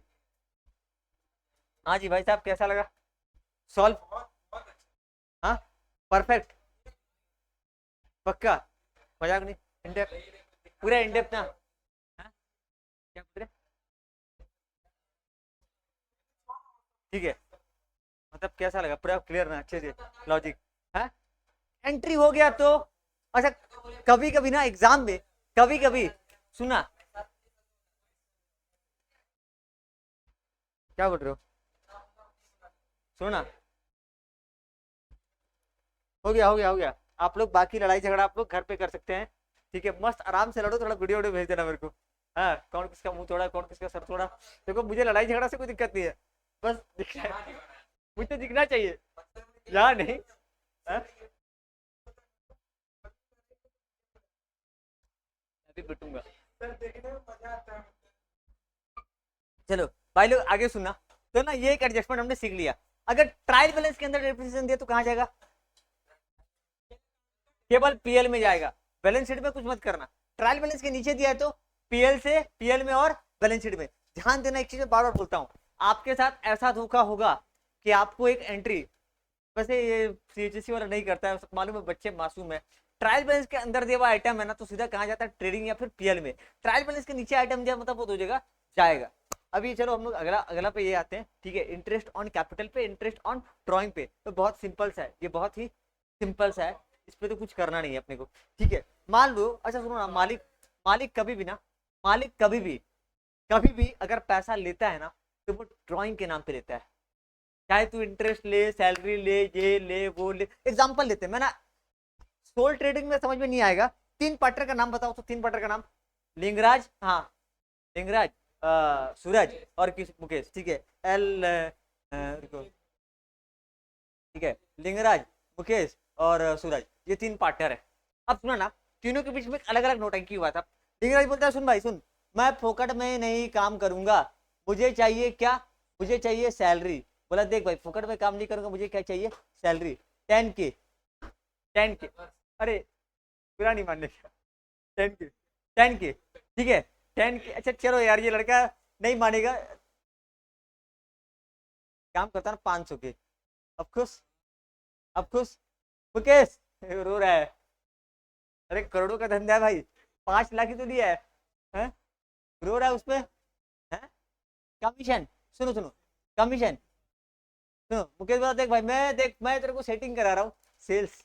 हाँ जी भाई साहब, कैसा लगा सॉल्व? हाँ, परफेक्ट, पक्का, मजाक नहीं, इंडेप्थ, पूरा इंडेप्थ ना? हाँ? क्या बोल रहे? ठीक है, मतलब कैसा लगा? पूरा क्लियर ना, अच्छे से लॉजिक? हाँ, एंट्री हो गया तो, अच्छा, कभी कभी ना एग्जाम में, कभी कभी, सुना, क्या बोल रहे हो? सुना, हो गया, हो गया, हो गया। आप लोग बाकी लड़ाई झगड़ा आप लोग घर पे कर सकते हैं। ठीक है, मस्त आराम से लड़ो, थोड़ा वीडियो वीडियो भेज देना मेरे को। हाँ, कौन किसका मुंह तोड़ा, कौन किसका सर तोड़ा। देखो मुझे लड़ाई झगड़ा से कोई दिक्कत नहीं है, बस दिखना है, मुझे दिखना चाहिए, यहाँ नहीं। हाँ? अभी पिटूंगा। चलो भाई लोग आगे सुनना। तो ना ये एक एडजस्टमेंट हमने सीख लिया। अगर ट्रायल बैलेंस के अंदर डिप्रिसिएशन दिया तो कहाँ जाएगा? केवल पीएल में जाएगा, बैलेंस शीट में कुछ मत करना। ट्रायल बैलेंस के नीचे दिया है तो पीएल से पीएल में और बैलेंस शीट में। ध्यान देना, एक चीज बार बार बोलता हूँ, आपके साथ ऐसा धोखा होगा कि आपको एक एंट्री, वैसे ये सीएचएससी वाला नहीं करता है, मालूम है, बच्चे मासूम है, ट्रायल बैलेंस के अंदर दिया हुआ आइटम है ना तो सीधा कहाँ जाता है, ट्रेडिंग या फिर पीएल में। ट्रायल बैलेंस के नीचे आइटम दिया मतलब वो दो जगह जाएगा। अभी चलो हम लोग अगला अगला पे ये आते हैं, ठीक है, इंटरेस्ट ऑन कैपिटल पे, इंटरेस्ट ऑन ड्रॉइंग पे। तो बहुत सिंपल सा है, ये बहुत ही सिंपल सा है, इस पे तो कुछ करना नहीं है अपने को, ठीक है। मान लो, अच्छा सुनो ना, मालिक मालिक कभी भी ना, मालिक कभी भी अगर पैसा लेता है ना तो वो ड्रॉइंग के नाम पे लेता है। चाहे तू इंटरेस्ट ले, सैलरी ले, ये ले वो ले। एग्जाम्पल लेते हैं, मैं ना सोल ट्रेडिंग में समझ में नहीं आएगा, तीन पार्टनर का नाम बताओ तो तीन पार्टनर का नाम, लिंगराज, हाँ लिंगराज, सूरज और किस, मुकेश, ठीक है। एल रुको, ठीक है, लिंगराज, मुकेश और सूरज, ये तीन पार्टनर है। अब सुना ना, तीनों के बीच में अलग अलग नोटंकी हुआ था। लिंगराज बोलता है सुन भाई सुन, मैं फोकट में नहीं काम करूंगा, मुझे चाहिए क्या, मुझे चाहिए सैलरी। बोला देख भाई, फोकट में काम नहीं करूंगा, मुझे क्या चाहिए, सैलरी, 10K, 10K। अरे पूरा नहीं मानने का, 10K, 10K, ठीक है, 10K। अच्छा चलो यार, ये लड़का नहीं मानेगा, काम करता ना 500 के। अब खुश, अब खुश, मुकेश रो रहा है। अरे करोड़ों का धंधा है भाई, 5 लाख ही तो दिया है, हैं? रो रहा है उसपे, हैं? कमीशन, सुनो सुनो, कमीशन, सुनो, मुकेश बोला देख भाई, मैं तेरे को सेटिंग करा रहा हूँ, सेल्स,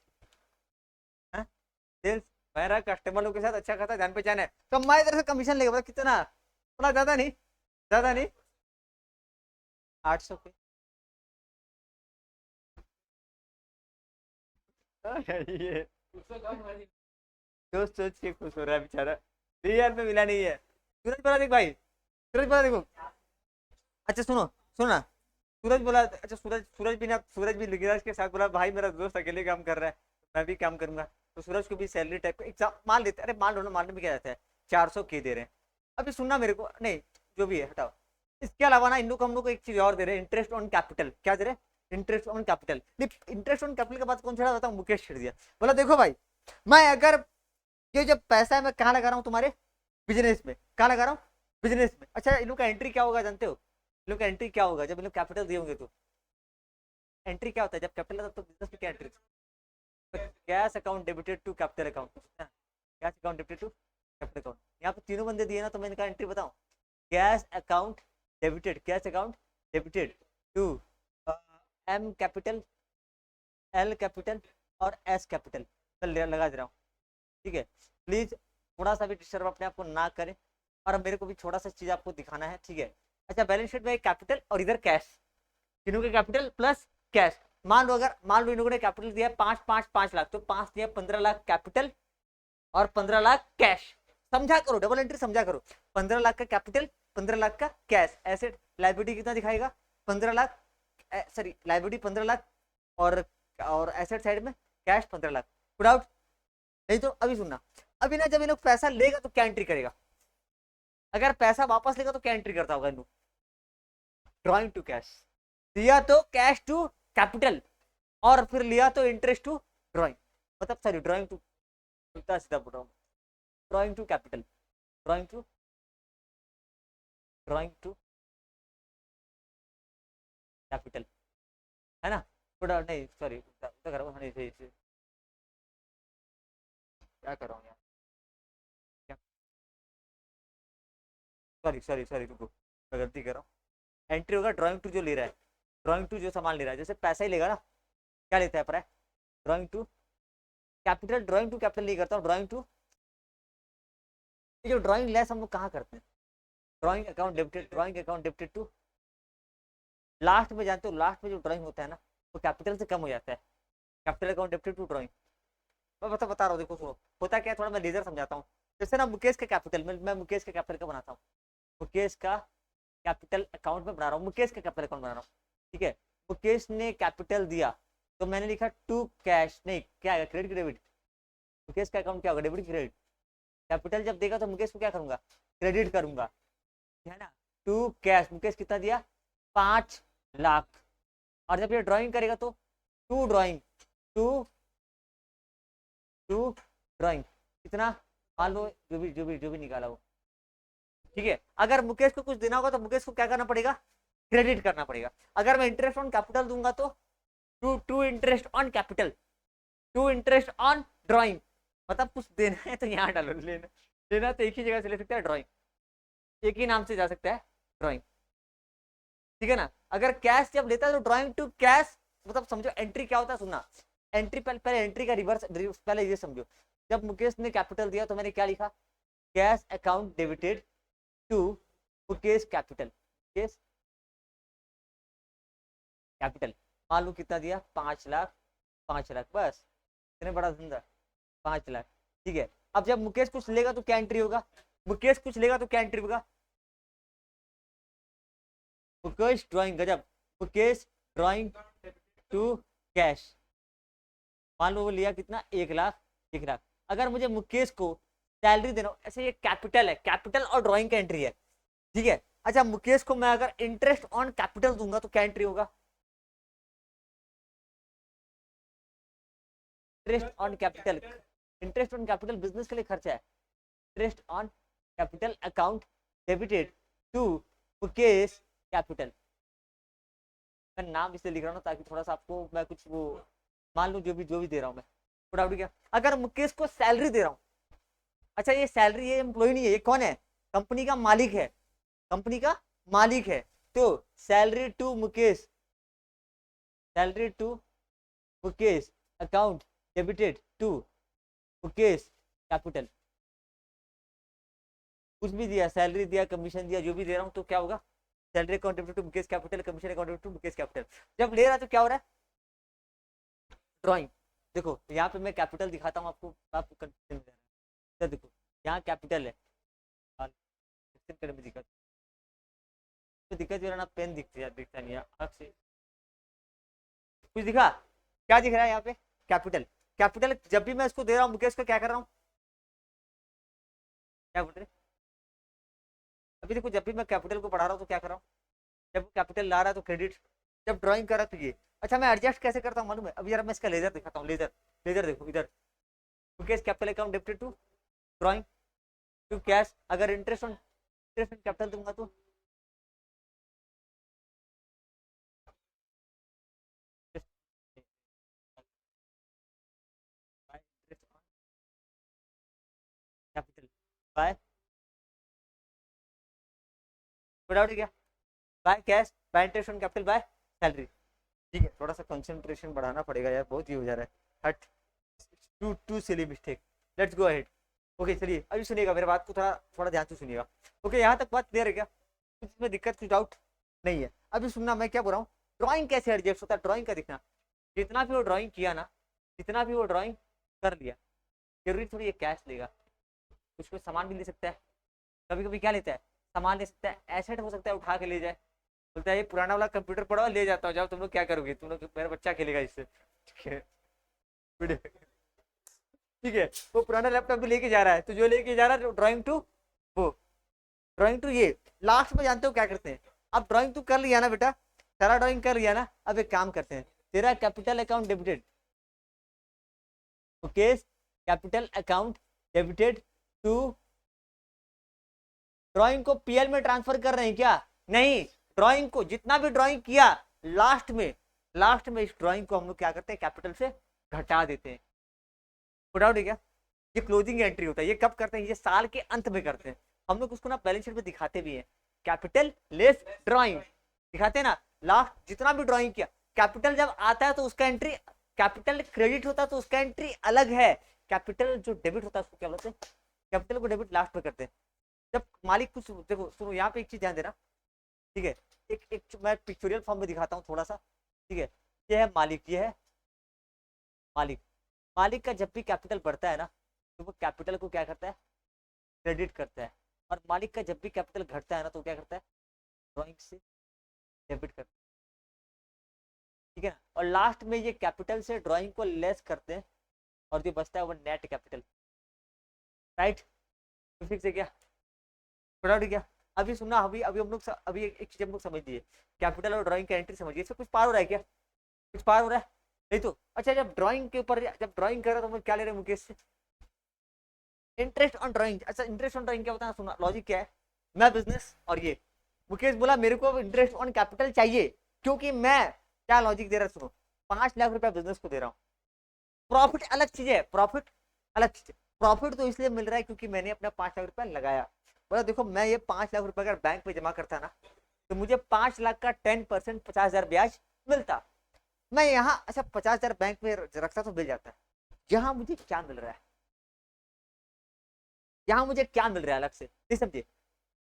सेल्स, मेरा कस्टमरों के साथ अच्छा खासा जान पहचान है, तो मैं तेरे से कमीशन लेगा, कितना, थोड़ा ज्यादा नहीं, ज्यादा नहीं, 800 के। ये सोच सोच के खुश हो रहा है बेचारा, 2000 पे मिला नहीं है। सूरज बोला देख भाई, सूरज बोला देखो, अच्छा सुनो, सुनो ना, सूरज बोला, अच्छा सूरज भी गिरिराज के साथ बोला भाई मेरा दोस्त अकेले काम कर रहा है, मैं भी काम करूंगा। तो सूरज को भी सैलरी टाइप का एग्जाम मान लेते, अरे मान लो ना, मानने में क्या जाता है, 400K दे रहे हैं। अभी सुनना मेरे को, नहीं जो भी है हटाओ, इसके अलावा ना इन लोग हम लोग को एक चीज और दे रहे हैं, इंटरेस्ट ऑन कैपिटल। क्या दे रहे हैं, interest on capital. Interest on capital के बाद कौन छेड़ा, बताऊँ, मुकेश छेड़ दिया। बोला देखो भाई, मैं अगर ये जब पैसा है मैं कहाँ लगा रहा हूँ, तुम्हारे बिजनेस में, कहाँ लगा रहा हूँ, बिजनेस में। अच्छा इन लोग का एंट्री क्या होगा जानते हो, इन लोग का एंट्री क्या होगा जब इन लोग कैपिटल दिए होंगे तो, एंट्री क्या होता है जब कैपिटल आता है तो बिजनेस में क्या entry, cash account debited to capital account, cash account debited to capital account. यहाँ पे तीनों बंदे दिए ना, तो मैं इनका एंट्री बताऊँ, cash account debited, cash account debited to M capital, L capital और एस कैपिटल, मैं लगा दे रहा हूँ, ठीक है। प्लीज थोड़ा सा भी डिस्टर्ब अपने आप को ना करें, और मेरे को भी थोड़ा सा चीज आपको दिखाना है, ठीक है। अच्छा बैलेंस शीट में कैपिटल और इधर कैश, तीनों के कैपिटल प्लस कैश। मान लो इन लोगों ने कैपिटल दिया 5 तो 5 दिया 15 लाख कैपिटल और 15 लाख कैश। समझा करो, डबल एंट्री समझा करो, 15 लाख का कैपिटल, 15 लाख का कैश। एसेट लाइबिलिटी कितना दिखाएगा, 15 लाख, सॉरी लाइबिलिटी 15 लाख, और एसेट साइड में कैश 15 लाख। पुट आउट, नहीं तो अभी सुनना, अभी ना जब ये लोग पैसा लेगा तो क्या एंट्री करेगा, अगर पैसा वापस लेगा तो क्या एंट्री करता होगा, ड्रॉइंग टू कैश। दिया तो कैश टू कैपिटल, और फिर लिया तो इंटरेस्ट टू ड्रॉइंग, मतलब सॉरी ड्रॉइंग टू, उल्टा सीधा बोल रहा हूँ, drawing to capital, drawing to, drawing to capital, है ना। थोड़ा नहीं सॉरी, उल्टा कर रहा हूँ, नहीं सही से क्या कर रहा हूँ यार, सॉरी सॉरी सॉरी रुको, मैं गलती कर रहा हूँ। एंट्री होगा ड्राइंग टू जो ले रहा है, ड्राइंग टू जो सामान ले रहा है, जैसे पैसा ही लेगा ना, क्या लेता है पर drawing to capital, drawing to capital नहीं करता हूँ, ड्राइंग टू, ये जो ड्राइंग लेस हम लोग कहाँ करते हैं, drawing account debited, drawing account debited to, last में जानते हो, लास्ट में जो ड्राइंग होता है ना वो कैपिटल से कम हो जाता है, capital account debited to drawing. मैं बता रहा हूँ, देखो सुनो, होता क्या है, थोड़ा मैं लेजर समझाता हूँ। जैसे ना मुकेश का कैपिटल, मैं मुकेश के कैपिटल का बनाता हूँ, मुकेश का कैपिटल अकाउंट में बना रहा हूँ, मुकेश का कैपिटल अकाउंट बना रहा हूँ, ठीक है। मुकेश ने कैपिटल दिया तो मैंने लिखा टू कैश, नहीं क्या आएगा, क्रेडिट डेबिट, मुकेश का अकाउंट क्या होगा, डेबिट क्रेडिट। कैपिटल जब देगा तो मुकेश को क्या करूंगा, क्रेडिट करूंगा, है ना। टू कैश, मुकेश कितना दिया, 5 लाख, और जब ये ड्राइंग करेगा तो to drawing, to to drawing कितना, मान लो जो भी निकाला वो, ठीक है। अगर मुकेश को कुछ देना होगा तो मुकेश को क्या करना पड़ेगा, क्रेडिट करना पड़ेगा। अगर मैं इंटरेस्ट ऑन कैपिटल दूंगा तो to interest on capital, to interest on drawing, मतलब कुछ देना है तो यहाँ डालो, लेना लेना तो एक ही जगह से ले सकते हैं, ड्राइंग, एक ही नाम से जा सकता है, ड्राइंग। ठीक है ना। अगर कैश जब लेता है तो ड्राइंग टू कैश, मतलब समझो एंट्री क्या होता है, सुनना। एंट्री पहले एंट्री का रिवर्स, पहले ये समझो। जब मुकेश ने कैपिटल दिया तो मैंने क्या लिखा, cash account debited to Mukesh capital, Mukesh capital. मान लो कितना दिया, 5 लाख, 5 लाख, बस इतने बड़ा धंधा, 5 लाख। ठीक है। अब जब मुकेश कुछ लेगा तो क्या एंट्री होगा, मुकेश कुछ लेगा तो क्या एंट्री होगा, मुकेश ड्राइंग, गजब, मुकेश ड्राइंग टू कैश। मान लो वो लिया कितना, 1 लाख, 1 लाख। अगर मुझे मुकेश को सैलरी देना, ऐसे ये कैपिटल है, कैपिटल और ड्राइंग का एंट्री है। ठीक है। अच्छा मुकेश को मैं अगर इंटरेस्ट ऑन कैपिटल दूंगा तो क्या एंट्री होगा, interest on capital, interest on capital business के लिए खर्चा है, interest on capital account debited to Mukesh capital. मैं नाम इसलिए लिख रहा हूँ ताकि थोड़ा सा आपको मैं कुछ वो, मान लो जो भी दे रहा हूँ मैं, थोड़ा क्या, अगर मुकेश को सैलरी दे रहा हूँ, अच्छा ये सैलरी, ये एम्प्लॉय नहीं है, ये कौन है, कंपनी का मालिक है, कंपनी का मालिक है। तो salary to Mukesh, salary to Mukesh account debited to Mukesh capital. कुछ भी दिया, सैलरी दिया, कमीशन दिया, जो भी दे रहा हूँ, तो क्या होगा, salary account debited to Mukesh capital, commission account debited to Mukesh capital. जब ले रहा है तो क्या हो रहा है, ड्राइंग। देखो यहाँ पे मैं कैपिटल दिखाता हूँ आपको, आपको कंफ्यूजन हो रहा है। देखो यहाँ कैपिटल है, में दिक्कत, तो दिक्कत हो रहा ना, पेन दिखता नहीं है आँख से, कुछ दिखा, क्या दिख रहा है यहाँ पे, कैपिटल। कैपिटल जब भी मैं इसको दे रहा हूँ मुकेश को, क्या कर रहा हूँ, क्या बोल रहे, अभी देखो जब भी मैं कैपिटल को पढ़ा रहा हूँ तो क्या कर रहा हूँ, जब कैपिटल ला रहा है तो क्रेडिट, जब ड्राइंग कर रहा है तो ये। अच्छा मैं एडजस्ट कैसे करता हूँ मालूम है, अभी यार मैं इसका लेजर दिखाता हूँ, लेजर, लेजर देखो इधर, Mukesh capital account debited to drawing to cash. अगर इंटरेस्ट ऑन कैपिटल दूंगा तो कैपिटल बाय, डाउट क्या, by cash, by interest on capital, by salary. ठीक है, थोड़ा सा कंसंट्रेशन बढ़ाना पड़ेगा यार, बहुत ही हो जा रहा है, हट, too silly mistake, let's go ahead. Okay चलिए अभी सुनिएगा मेरे बात को, थोड़ा थोड़ा ध्यान से सुनिएगा। ओके यहाँ तक बात क्लियर है क्या, कुछ में दिक्कत, कुछ डाउट नहीं है। अभी सुनना मैं क्या बोल रहा हूँ, ड्राइंग कैसे एडजस्ट होता है, ड्राइंग का दिखना, जितना भी वो ड्राइंग किया ना, जितना भी वो ड्राइंग कर लिया, जरूरी थोड़ी ये कैश लेगा, कुछ कुछ सामान भी ले सकता है, कभी कभी क्या लेता है, सामान ले सकता है, एसेट हो सकता है, उठा के ले जाए, बोलता है ये पुराना वाला कंप्यूटर पड़ा हुआ ले जाता हूँ, जाओ तुम लोग क्या करोगे, तुम लोग, मेरा बच्चा खेलेगा इससे। ठीक है, ठीक है, वो पुराना लैपटॉप भी लेके जा रहा है, तो जो लेके जा रहा है ड्राइंग टू वो, ड्राइंग टू ये, लास्ट में जानते हो क्या करते हैं, अब ड्राइंग टू कर लिया ना बेटा, सारा ड्राइंग कर लिया ना, अब एक काम करते हैं, तेरा capital account debited, Mukesh capital account debited to, drawing को पीएल में ट्रांसफर कर रहे हैं क्या, नहीं, ड्राइंग को जितना भी ड्राइंग किया, लास्ट में इस ड्राइंग को हम लोग क्या करते हैं, कैपिटल से घटा देते हैं। डाउट है क्या, ये क्लोजिंग एंट्री होता है, ये कब करते हैं, ये साल के अंत में करते हैं, हम लोग उसको ना बैलेंस शीट में दिखाते भी हैं, कैपिटल लेस ड्राइंग दिखाते हैं ना, लास्ट जितना भी ड्राइंग किया, कैपिटल जब आता है तो उसका एंट्री, कैपिटल क्रेडिट होता है तो उसका एंट्री अलग है, कैपिटल जो डेबिट होता है उसको क्या बोलते हैं, कैपिटल को डेबिट लास्ट में करते हैं। जब मालिक कुछ, देखो सुनो यहाँ पे एक चीज ध्यान देना, ठीक है, एक मैं पिक्चोरियल फॉर्म में दिखाता हूँ थोड़ा सा, ठीक है, ये है मालिक, ये है मालिक, मालिक का जब भी कैपिटल बढ़ता है ना, तो वो कैपिटल को क्या करता है, क्रेडिट करता है, और मालिक का जब भी कैपिटल घटता है ना, तो क्या करता है, ड्राइंग से डेबिट करता है। ठीक है ना, और लास्ट में ये कैपिटल से ड्राइंग को लेस करते हैं, और जो बचता है वो नेट कैपिटल, राइट, फिक्स है क्या, थोड़ा क्या, अभी सुनना, अभी अभी हम लोग अभी एक चीज हम लोग समझ लिए, कैपिटल और ड्राइंग का एंट्री समझिए, इससे कुछ पार हो रहा है क्या, कुछ पार हो रहा है, नहीं तो अच्छा, जब ड्राइंग के ऊपर, जब ड्राइंग कर रहा तो हम क्या ले रहे हैं मुकेश से, इंटरेस्ट ऑन ड्राइंग। अच्छा इंटरेस्ट ऑन ड्राइंग क्या होता है, सुना लॉजिक क्या है, मैं बिजनेस और ये, मुकेश बोला मेरे को इंटरेस्ट ऑन कैपिटल चाहिए, क्योंकि मैं क्या लॉजिक दे रहा, सुनो, 5 लाख रुपया बिजनेस को दे रहा हूँ, प्रॉफिट अलग चीज है, प्रॉफिट अलग चीज है, प्रॉफिट तो इसलिए मिल रहा है क्योंकि मैंने अपना 5 लाख रुपया लगाया। बोला देखो मैं ये 5 लाख रुपया अगर बैंक पे जमा करता ना तो मुझे 5 लाख का 10% 50,000 ब्याज मिलता। मैं यहाँ अच्छा 50,000 बैंक में रखता तो मिल जाता है। यहाँ मुझे क्या मिल रहा है, यहाँ मुझे क्या मिल रहा है अलग से, नहीं समझे।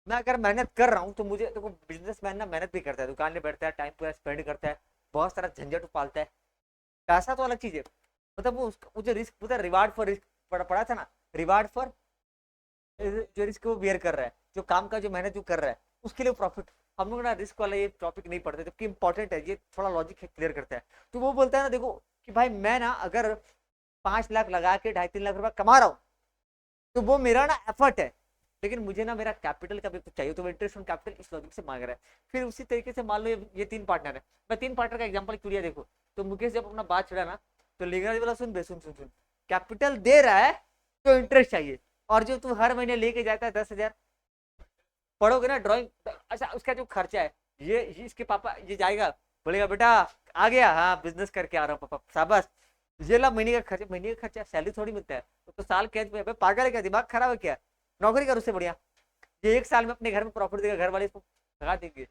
मैं अगर मेहनत कर रहा हूँ तो मुझे देखो बिजनेसमैन ना मेहनत भी करता है, दुकान में बैठता है, टाइम पूरा स्पेंड करता है, बहुत सारा झंझट पालता है। पैसा तो अलग चीज है, मतलब वो मुझे रिस्क पता रिवार्ड फॉर रिस्क पढ़ा था ना, रिवार्ड फॉर जो रिस्क वो बियर कर रहा है, जो काम का जो मेहनत जो कर रहा है उसके लिए प्रॉफिट। हम लोग ना रिस्क वाला ये टॉपिक नहीं पढ़ते जबकि इंपॉर्टेंट है, ये थोड़ा लॉजिक क्लियर करता है। तो वो बोलता है ना देखो कि भाई मैं ना अगर 5 लाख लगा के 2.5-3 लाख रुपया कमा रहा हूँ तो वो मेरा ना एफर्ट है, लेकिन मुझे ना मेरा कैपिटल का भी कुछ चाहिए, तो इंटरेस्ट ऑन कैपिटल इस लॉजिक से मांग रहा है। फिर उसी तरीके से मान लो ये 3 पार्टनर है, मैं 3 पार्टनर का एग्जांपल क्यों दिया देखो। तो मुकेश जब अपना बात छिड़ा ना तो लिंगराज बोला सुन बे सुन, कैपिटल दे रहा है तो इंटरेस्ट चाहिए, और जो तू हर महीने लेके जाता है 10,000, पढ़ोगे ना ड्राइंग, अच्छा उसका जो खर्चा है ये इसके पापा ये जाएगा, बोलेगा बेटा आ गया, हाँ बिजनेस करके आ रहा हूँ पापा शाबाश, ये ला महीने का खर्चा, महीने का खर्चा सैलरी थोड़ी मिलता है। तो साल के पागल है क्या, दिमाग खराब है क्या, नौकरी कर उससे बढ़िया। ये 1 साल में अपने घर में प्रॉफिट देगा, घर वाले इसको लगा देंगे।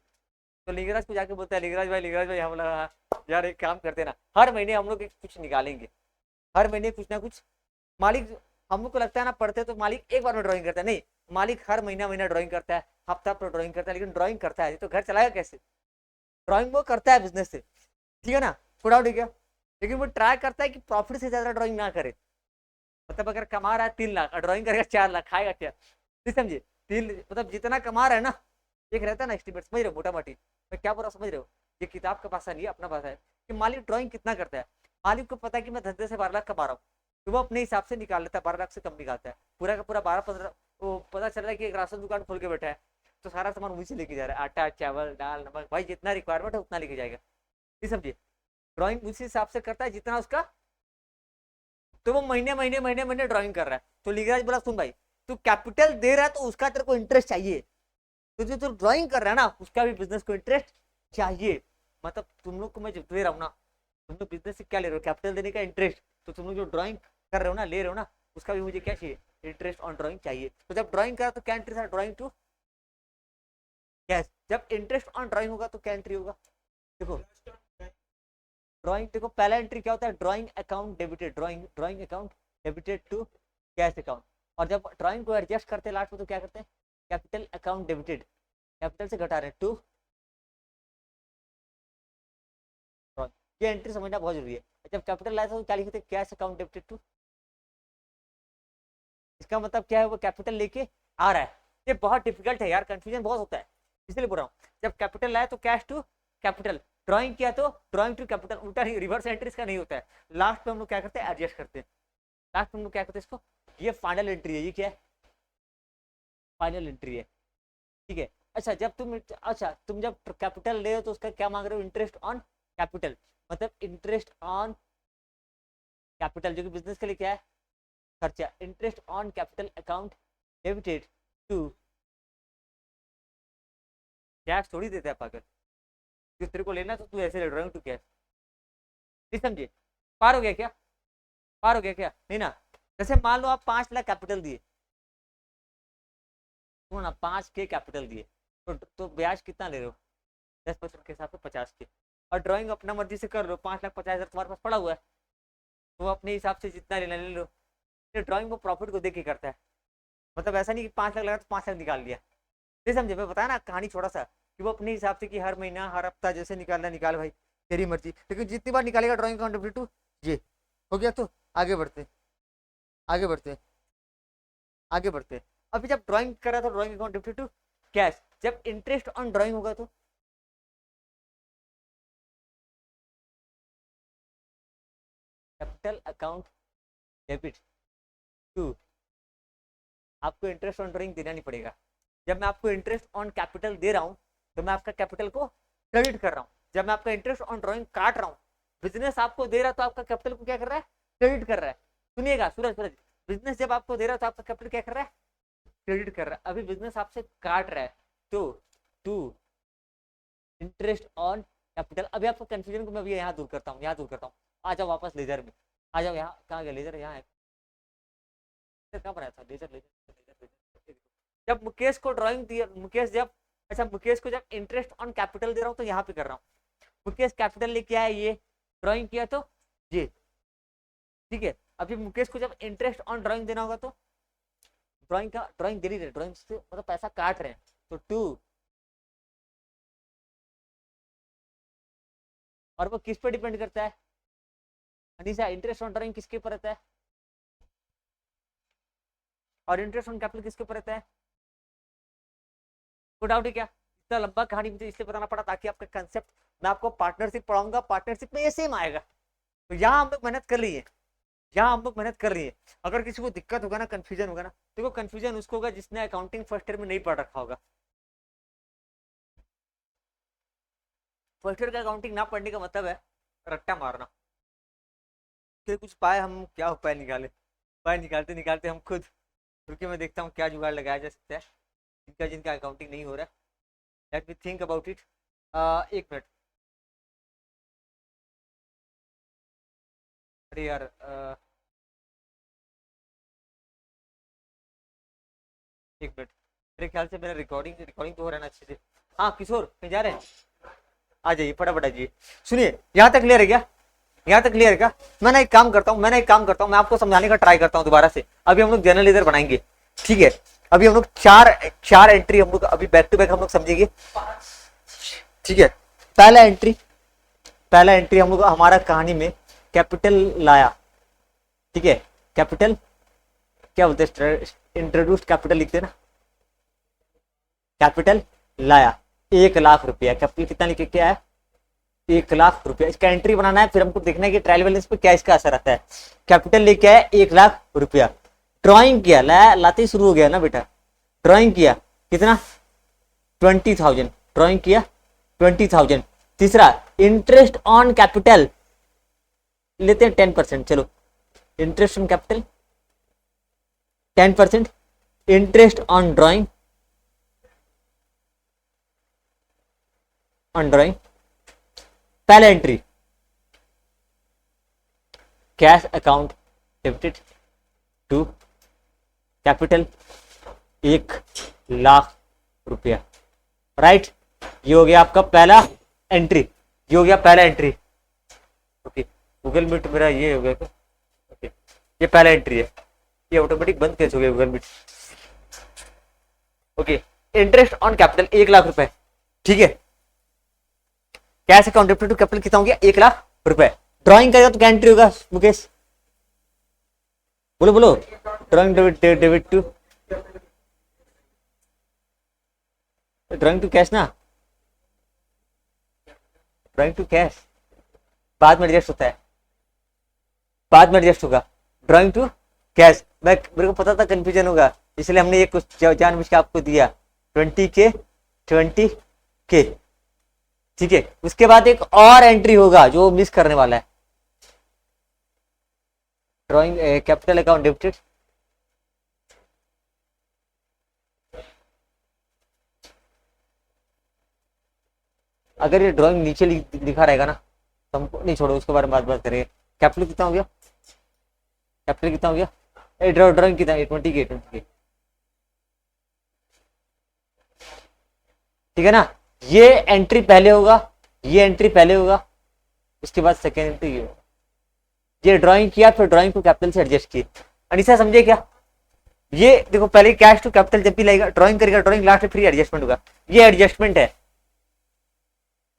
तो लिंगराज को जाके बोलता है लिंगराज भाई हम लोग यार एक काम करते ना, हर महीने हम लोग कुछ निकालेंगे, हर महीने कुछ ना कुछ। मालिक हम लोग को लगता है ना पढ़ते तो मालिक एक बार में ड्राइंग करता है, नहीं मालिक हर महीना महीना ड्राइंग करता है, हफ्ता पर ड्राइंग करता है, लेकिन ड्राइंग करता है तो घर चलाएगा कैसे, ड्राइंग वो करता है बिजनेस से, ठीक है ना, थोड़ा ठीक है। लेकिन वो ट्राई करता है कि प्रॉफिट से ज्यादा ड्राइंग ना करे, मतलब अगर कमा रहा है 3 लाख और ड्राइंग करेगा 4 लाख, खाएगा क्या, नहीं समझे। तीन मतलब जितना कमा रहा है ना, एक रहता है ना एस्टिमेट, समझ रहे हो मोटा मोटी मैं क्या बोल रहा समझ रहे हो। ये किताब का भाषा नहीं है, अपना भाषा है कि मालिक ड्राइंग कितना करता है। मालिक को पता है कि मैं धंधे से 12 लाख कमा रहा हूँ, तो वो अपने हिसाब से निकाल लेता है, 12 लाख से कम निकालता है, पूरा का पूरा 12-15। वो पता चल रहा है कि एक राशन दुकान खोल के बैठा है, तो सारा सामान वहीं से लेके जा रहा है, आटा चावल दाल नमक, भाई जितना रिक्वायरमेंट है उतना लेके जाएगा, नहीं समझिए। ड्राइंग उसी हिसाब से करता है जितना उसका, तो वो महीने ड्राइंग कर रहा है। तो लिंगराज बोला सुन भाई तू कैपिटल दे रहा है तो उसका तेरे को इंटरेस्ट चाहिए, तो जो तू ड्राइंग कर रहा है ना उसका भी बिजनेस को इंटरेस्ट चाहिए। मतलब तुम लोग को मैं जो दे रहा हूँ ना, तुम लोग बिजनेस से क्या ले रहे हो, कैपिटल देने का इंटरेस्ट, तो तुम लोग जो ड्राइंग कर रहे हो ना, ले रहे हो ना, उसका भी मुझे क्या चाहिए, इंटरेस्ट ऑन ड्राइंग चाहिए। तो जब ड्राइंग करा तो क्या इंटरेस्ट है, ड्राइंग टू कैश। जब इंटरेस्ट ऑन ड्राइंग होगा तो क्या एंट्री होगा, देखो ड्राइंग, देखो पहला एंट्री क्या होता है, drawing account debited, drawing account debited to cash account. और जब ड्राइंग को एडजस्ट करते हैं लास्ट में तो क्या करते हैं, कैपिटल अकाउंट डेबिटेड, कैपिटल से घटा रहे हैं टू ड्राइंग। ये एंट्री समझना बहुत जरूरी है। जब कैपिटल लाया तो क्या लिखते हैं, कैश अकाउंट डेबिटेड टू, इसका मतलब क्या है, वो कैपिटल लेके आ रहा है। ये बहुत डिफिकल्ट है यार, कंफ्यूजन बहुत होता है, इसलिए बोल रहा हूँ। जब कैपिटल लाया तो कैश टू कैपिटल, ड्राइंग किया तो ड्राइंग टू कैपिटल, उल्टा नहीं, रिवर्स एंट्री इसका नहीं होता है। लास्ट में हम लोग क्या करते हैं, एडजस्ट करते हैं, लास्ट में हम लोग क्या करते हैं इसको, ये फाइनल एंट्री है, ये क्या है, फाइनल एंट्री है, ठीक है। अच्छा जब तुम, अच्छा तुम जब कैपिटल ले हो तो उसका क्या मांग रहे हो, इंटरेस्ट ऑन कैपिटल, मतलब इंटरेस्ट ऑन कैपिटल जो कि बिजनेस के लिए क्या है, खर्चा। Interest on capital account debited to cash, थोड़ी देता है पागल, जो तेरे को लेना तो तू ऐसे ले रहा टू कैश, नहीं समझे। पार हो गया क्या, पार हो गया क्या, नहीं ना। जैसे मान लो आप 5 लाख कैपिटल दिए, तो ना 5 के कैपिटल दिए, तो ब्याज कितना ले रहे हो, 10% के हिसाब से 50 के। और ड्राइंग अपना मर्जी से कर लो, 5,50,000 तुम्हारे पास पड़ा हुआ है, तो अपने हिसाब से जितना लेना ले लो। ड्राइंग वो प्रॉफिट को देख के करता है, मतलब ऐसा नहीं कि 5 लाख लगा तो 5 लाख निकाल लिया, नहीं समझे। मैं बताया ना कहानी छोटा सा, कि वो अपने हिसाब से कि हर महीना हर हफ्ता जैसे निकालना निकाल भाई, तेरी मर्जी, लेकिन जितनी बार निकालेगा ड्राइंग अकाउंट टू ये हो गया। तो आगे बढ़ते आगे बढ़ते आगे बढ़ते। अभी जब ड्राइंग करा तो ड्राइंग अकाउंट टू कैश, जब इंटरेस्ट ऑन ड्राइंग होगा तो कैपिटल अकाउंट डेबिट टू, आपको इंटरेस्ट ऑन ड्राइंग देना नहीं पड़ेगा। जब मैं आपको इंटरेस्ट ऑन कैपिटल दे रहा हूँ तो मैं आपका कैपिटल को क्रेडिट कर रहा हूँ। जब मैं आपका इंटरेस्ट ऑन ड्राइंग काट रहा हूँ, बिजनेस आपको दे रहा है तो आपका कैपिटल को क्या कर रहा है, क्रेडिट कर रहा है। सुनिएगा सूरज सूरज, बिजनेस जब आपको दे रहा है तो आपका कैपिटल क्या कर रहा है, क्रेडिट कर रहा है। अभी बिजनेस आपसे काट रहा है तो टू इंटरेस्ट ऑन कैपिटल। अभी आपको कंफ्यूजन को मैं अभी यहाँ दूर करता हूँ, यहाँ दूर करता हूँ। आ जाओ वापस लेजर में, आ जाओ यहाँ, कहाँ गया लेजर, यहाँ है। कहाँ बनाया था, लेजर लेजर लेजर लेजर। जब मुकेश को ड्राइंग दिया, मुकेश जब, अच्छा मुकेश को जब इंटरेस्ट ऑन कैपिटल दे रहा हूँ तो यहाँ पे कर रहा हूँ, मुकेश कैपिटल लेके आया, ये ड्राइंग किया तो ये, ठीक है। अभी मुकेश को जब इंटरेस्ट ऑन ड्राइंग देना होगा तो ड्राइंग का, ड्राइंग दे रही है, ड्राइंग से मतलब पैसा काट रहे हैं तो 2, और वो किस पे डिपेंड करता है अनिशा, इंटरेस्ट ऑन ड्राइंग किसके ऊपर रहता है, और इंटरेस्ट ऑन कैपिटल किसके ऊपर रहता है, कोई डाउट है क्या? इतना लंबा कहानी मुझे इसलिए बताना पड़ा ताकि आपका कंसेप्ट, मैं आपको पार्टनरशिप पढ़ाऊंगा, पार्टनरशिप में ये सेम आएगा। तो यहाँ हम लोग मेहनत कर रही है, यहाँ हम लोग मेहनत कर रही है। अगर किसी को दिक्कत होगा ना, कंफ्यूजन होगा ना, देखो कंफ्यूजन उसको होगा जिसने अकाउंटिंग फर्स्ट ईयर में नहीं पढ़ रखा होगा। फर्स्ट ईयर का अकाउंटिंग ना पढ़ने का मतलब है रट्टा मारना, फिर कुछ पाए हम, क्या उपाय निकाले, उपाय निकालते निकालते हम खुद, रुकिए मैं देखता हूँ क्या जुगाड़ लगाया जा सकता है जिनका जिनका अकाउंटिंग नहीं हो रहा है। Let me think about it. एक मिनट, अरे यार एक मिनट, मेरे ख्याल से मेरा रिकॉर्डिंग रिकॉर्डिंग तो हो रहा है ना अच्छे से। हाँ किशोर कहीं जा रहे हैं, आ जाइए फटाफट आ जाइए। सुनिए यहाँ तक क्लियर है क्या, यहाँ तक क्लियर है क्या? मैं ना एक काम करता हूँ, मैं आपको समझाने का ट्राई करता हूँ दोबारा से। अभी हम लोग जनरल लेजर बनाएंगे, ठीक है। अभी हम लोग चार एंट्री हम लोग अभी बैक टू बैक हम लोग समझेंगे, ठीक है। पहला एंट्री हम लोग हमारा कहानी में कैपिटल लाया, ठीक है। कैपिटल क्या बोलते हैं, इंट्रोड्यूस्ड कैपिटल लिखते हैं ना, कैपिटल लाया 1,00,000 रुपया, कैपिटल कितना लिखे क्या है 1,00,000 रुपया। इसका एंट्री बनाना है, फिर हमको देखना है कि ट्रायल बैलेंस पे क्या इसका असर आता है। कैपिटल लेके आया 1,00,000 रुपया, ड्रॉइंग किया, लाते ही शुरू हो गया ना बेटा, ड्रॉइंग किया कितना 20,000, ड्रॉइंग किया 20,000। तीसरा इंटरेस्ट ऑन कैपिटल लेते हैं 10%, चलो interest on capital 10%, interest on drawing, पहला entry cash account debited to capital 1,00,000 रुपया, राइट। ये हो गया आपका पहला एंट्री, ये हो गया पहला एंट्री, ओके। गूगल मीट मेरा ये हो गया, ओके ये पहला एंट्री है, ये ऑटोमेटिक बंद कैसे हो गया Google Meet, okay. Interest on capital 1,00,000 रुपए, ठीक है। Cash account debited to capital कितना हो गया 1,00,000 रुपए। ड्रॉइंग करेगा तो क्या एंट्री होगा मुकेश, बोलो बोलो, drawing debit to, drawing to cash ना, ड्रॉइंग टू कैश बाद में एडजस्ट होता है, बाद में एडजस्ट होगा, ड्रॉइंग टू कैश। मेरे को पता था कंफ्यूजन होगा, इसलिए हमने ये कुछ जानबूझ के आपको दिया 20K, ठीक है। उसके बाद एक और एंट्री होगा जो मिस करने वाला है, ड्रॉइंग कैपिटल अकाउंट डेबिटेड, अगर ये ड्राइंग नीचे लिखा रहेगा ना तो हमको नहीं, छोड़ो उसके बारे में बात करेंगे। कैपिटल कितना हो गया, कैपिटल कितना हो गया, ड्राइंग कितना है 20K, ठीक है ना। ये एंट्री पहले होगा, ये एंट्री पहले होगा, उसके बाद सेकेंड एंट्री ये होगा। ये ड्राइंग किया फिर ड्राइंग को कैपिटल से एडजस्ट किए, अनिशा समझे क्या? ये देखो पहले कैश टू कैपिटल जब भी लगेगा, ड्राइंग करेगा, ड्राइंग लास्ट में फ्री एडजस्टमेंट होगा, ये एडजस्टमेंट है,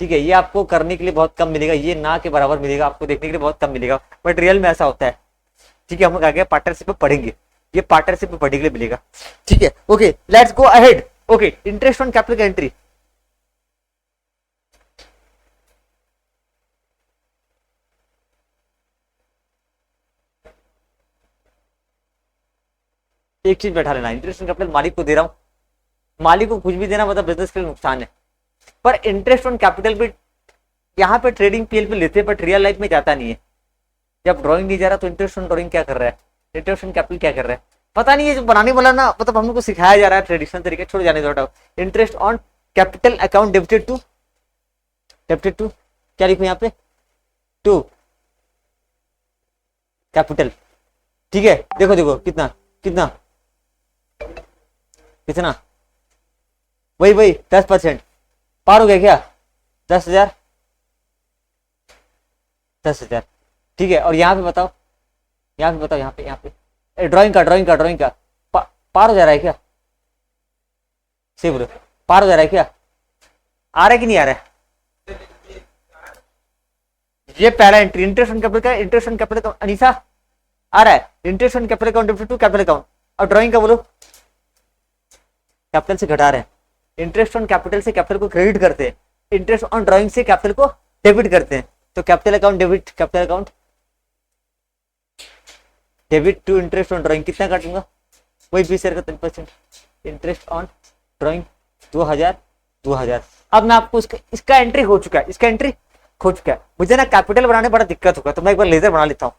ठीक है। ये आपको करने के लिए बहुत कम मिलेगा, ये ना के बराबर मिलेगा, आपको देखने के लिए बहुत कम मिलेगा, बट रियल में ऐसा होता है, ठीक है। हम लोग आगे पार्टनरशिप में पढ़ेंगे, ये पार्टनरशिप में पढ़ने के लिए मिलेगा, ठीक है। Okay let's go ahead. Okay interest on capital का एंट्री, एक चीज बैठा लेना, इंटरेस्ट ऑन कैपिटल मालिक को दे रहा हूं, मालिक को कुछ भी देना मतलब बिजनेस के लिए नुकसान है, पर इंटरेस्ट ऑन कैपिटल भी यहाँ पे ट्रेडिंग पीएल पे लेते हैं, बट रियल लाइफ में जाता नहीं है। जब ड्राइंग नहीं जा रहा तो इंटरेस्ट ऑन ड्राइंग क्या कर रहा है, इंटरेस्ट ऑन कैपिटल क्या कर रहा है पता नहीं है। जो बनाने वाला ना मतलब हम लोग को सिखाया जा रहा है ट्रेडिशनल तरीके, छोड़ जाने दो। Interest on capital account debited to क्या लिखूं यहाँ पे, टू कैपिटल, ठीक है। देखो देखो कितना कितना कितना, वही वही 10%, पार हो गया क्या? 10,000, 10,000, ठीक है। और यहाँ पे बताओ, यहाँ पे बताओ, यहाँ पे ड्राइंग का पार हो जा रहा है क्या? सही बोलो, पार हो जा रहा है क्या? आ रहा है कि नहीं आ रहा है? ये पहला एंट्री इंटरेस्ट ऑन कैपिटल का, इंटरेस्ट ऑन कैपिटल अकाउंट, अनीसा आ रहा है? Interest on capital account to capital account. और ड्राइंग का बोलो, कैपिटल से घटा रहे हैं, इंटरेस्ट ऑन कैपिटल से कैपिटल को क्रेडिट करते हैं, इंटरेस्ट ऑन ड्राइंग से कैपिटल को डेबिट करते हैं। तो capital account debit, capital account debit to interest on drawing, कितना काटूंगा? वही 20,000 का 10%, इंटरेस्ट ऑन ड्राइंग 2,000 2,000। अब मैं आपको इसका एंट्री हो चुका है, इसका एंट्री हो चुका है। मुझे ना कैपिटल बनाने बड़ा दिक्कत होगा, तो मैं एक बार लेजर बना लेता हूँ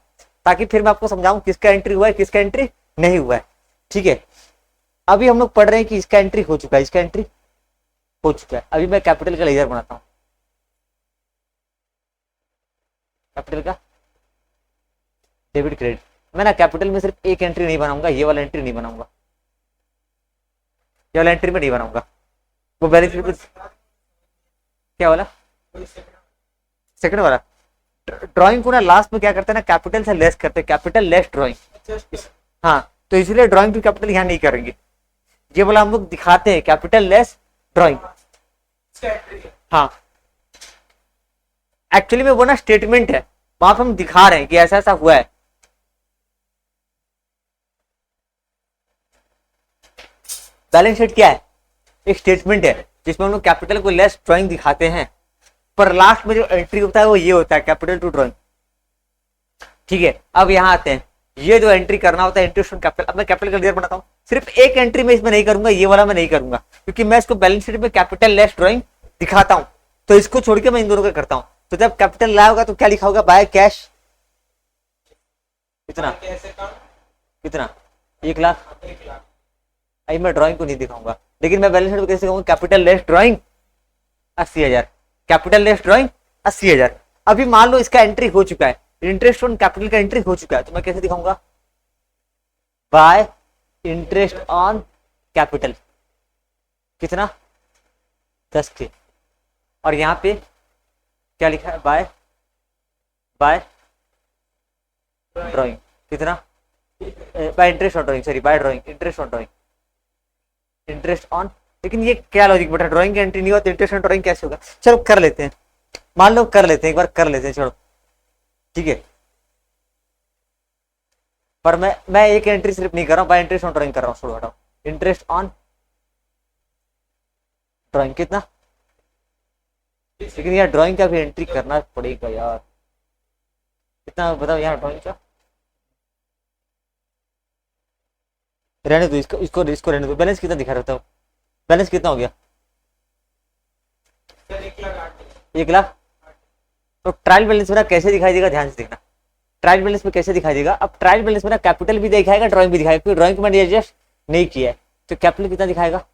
ताकि फिर मैं आपको समझाऊं किसका एंट्री हुआ है, किसका एंट्री नहीं हुआ है, ठीक है। अभी हम लोग पढ़ रहे हैं कि इसका एंट्री हो चुका है, इसका एंट्री हो चुका है। अभी मैं कैपिटल का लेजर बनाता हूँ, कैपिटल का डेबिट क्रेडिट। मैं ना कैपिटल में सिर्फ एक एंट्री नहीं बनाऊंगा, ये वाला एंट्री नहीं बनाऊंगा, ये वाला एंट्री में नहीं बनाऊंगा। वो बैलेंस शीट क्या वाला, सेकंड वाला ड्राइंग को ना लास्ट में क्या करते हैं ना, कैपिटल से लेस करते हैं, कैपिटल लेस ड्राइंग। हाँ, तो इसलिए ड्राइंग टू कैपिटल यहाँ नहीं करेंगे, ये वाला हम लोग दिखाते हैं कैपिटल लेस ड्राइंग। हाँ, एक्चुअली में वो ना स्टेटमेंट है, वहां पर हम दिखा रहे हैं कि ऐसा ऐसा हुआ है। बैलेंस शीट क्या है? एक स्टेटमेंट है जिसमें हम लोग कैपिटल को लेस ड्राइंग दिखाते हैं, पर लास्ट में जो एंट्री होता है वो ये होता है, कैपिटल टू ड्राइंग, ठीक है। अब यहाँ आते हैं, ये जो एंट्री करना होता है इंटरेस्ट ऑन कैपिटल। अब मैं कैपिटल का लेजर बनाता हूँ, सिर्फ एक एंट्री में इसमें नहीं करूंगा, ये वाला मैं नहीं करूंगा, क्योंकि मैं इसको बैलेंस शीट में कैपिटल लेस ड्राइंग दिखाता हूँ, तो इसको छोड़ के मैं इन दोनों का करता हूँ। तो जब कैपिटल लाया होगा तो क्या लिखा होगा? बाय कैश कितना कितना, 1,00,000। अभी मैं ड्राइंग को नहीं दिखाऊंगा, लेकिन मैं बैलेंस शीट में कैसे दिखाऊंगा? Capital less drawing 80,000, capital less drawing 80,000। अभी मान लो इसका एंट्री हो चुका है, इंटरेस्ट ऑन कैपिटल का एंट्री हो चुका है, तो मैं कैसे दिखाऊंगा? बाय इंटरेस्ट ऑन कैपिटल, कितना? 10 के। और यहाँ पे क्या लिखा है? बाय बाय ड्राइंग, कितना? By interest on drawing, sorry by drawing, interest on drawing, interest on. लेकिन ये क्या लॉजिक बेटा, ड्राइंग की एंट्री नहीं हुआ तो इंटरेस्ट ऑन ड्राइंग कैसे होगा? चलो कर लेते हैं, मान लो कर लेते हैं, एक बार कर लेते हैं, चलो ठीक है। पर मैं एक एंट्री सिर्फ नहीं कर रहा हूँ, बाय इंटरेस्ट ऑन ड्राइंग कर रहा हूँ, छोड़ो हटाओ। इंटरेस्ट ऑन ड्राइंग कितना? लेकिन यार ड्राइंग का भी एंट्री करना पड़ेगा यार, कितना बताओ यार ड्राइंग का? रहने दो इसको रहने दो। बैलेंस कितना दिखा रहता हूँ? बैलेंस कितना हो गया? 1,00,000। तो ट्रायल बैलेंस मेरा कैसे दिखाई देगा, ध्यान से देखना। ट्रायल बैलेंस में कैसे दिखाई देगा? अब ट्रायल बैलेंस में ना कैपिटल भी दिखाएगा, ड्राइंग भी दिखाएगा, क्योंकि ड्राइंग को मैंने एडजस्ट नहीं किया है। तो कैपिटल कितना दिखाएगा?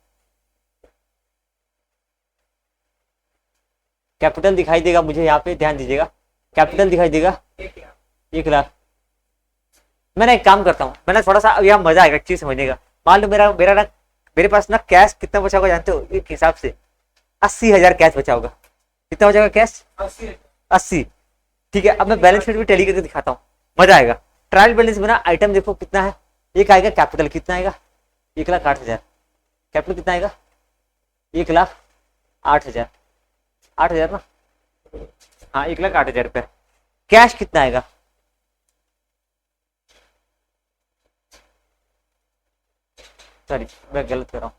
कैपिटल दिखाई देगा मुझे यहाँ पे, ध्यान दीजिएगा, कैपिटल दिखाई देगा 1,00,000। मैंने एक काम करता हूँ, मैंने थोड़ा सा यहाँ मजा आएगा चीज समझने का। मान लो मेरे पास ना कैश कितना बचा होगा जानते हो? एक हिसाब से 80,000 कैश बचा होगा। कितना बचा होगा कैश? 80। ठीक है, अब मैं बैलेंस शीट भी टैली करके दिखाता हूँ, मजा आएगा। ट्रायल बैलेंस में ना आइटम देखो कितना है, एक आएगा कैपिटल, कितना आएगा? 1,08,000। कैपिटल कितना आएगा? 1,08,000। 8,000 ना, हाँ 1,08,000 रुपये। कैश कितना आएगा? सॉरी मैं गलत कर रहा हूँ,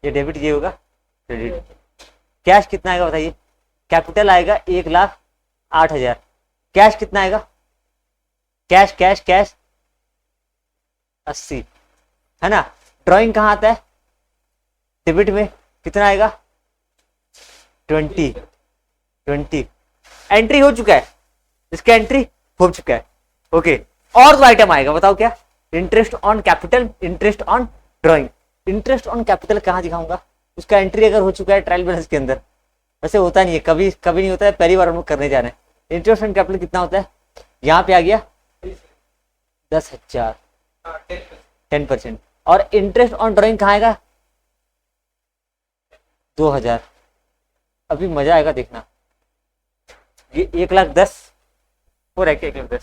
ये डेबिट ये होगा क्रेडिट। कैश कितना आएगा बताइए? कैपिटल आएगा 1,08,000। कैश कितना आएगा? कैश कैश कैश 80 है ना। ड्राइंग कहाँ आता है? डेबिट में कितना आएगा? 20। एंट्री हो चुका है, इसका एंट्री हो चुका है। ओके, और तो आइटम आएगा, बताओ क्या? Interest on capital, interest on drawing. Interest on capital कहाँ दिखाऊंगा? उसका एंट्री अगर हो चुका है ट्रायल बैलेंस के अंदर, वैसे होता नहीं है, कभी कभी नहीं होता है, पहली बार हम लोग करने जा रहे हैं। इंटरेस्ट ऑन कैपिटल कितना होता है? यहाँ पे आ गया 10,000। 10%। और इंटरेस्ट ऑन ड्राइंग कहाँ आएगा? 2000। अभी मजा आएगा देखना। ये 1,10,000 हो रहा है क्या? 1,10,000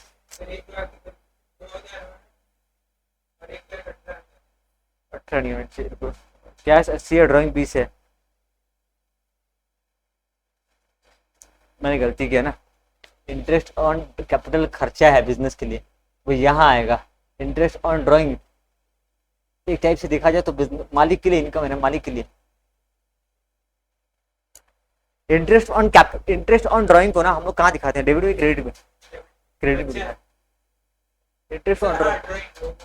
18 यूनिट। कैश 80 है, ड्राइंग 20 है। मैंने गलती किया ना। इंटरेस्ट ऑन कैपिटल खर्चा है बिजनेस के लिए, वो यहाँ आएगा। इंटरेस्ट ऑन ड्राइंग एक टाइप से देखा जाए तो मालिक के लिए इनकम है ना, मालिक के लिए। इंटरेस्ट ऑन ड्राइंग को ना हम लोग कहाँ दिखाते हैं? डेबिट में, क्रेडिट में? क्रेडिट में दिखाते हैं। इंटरेस्ट ऑन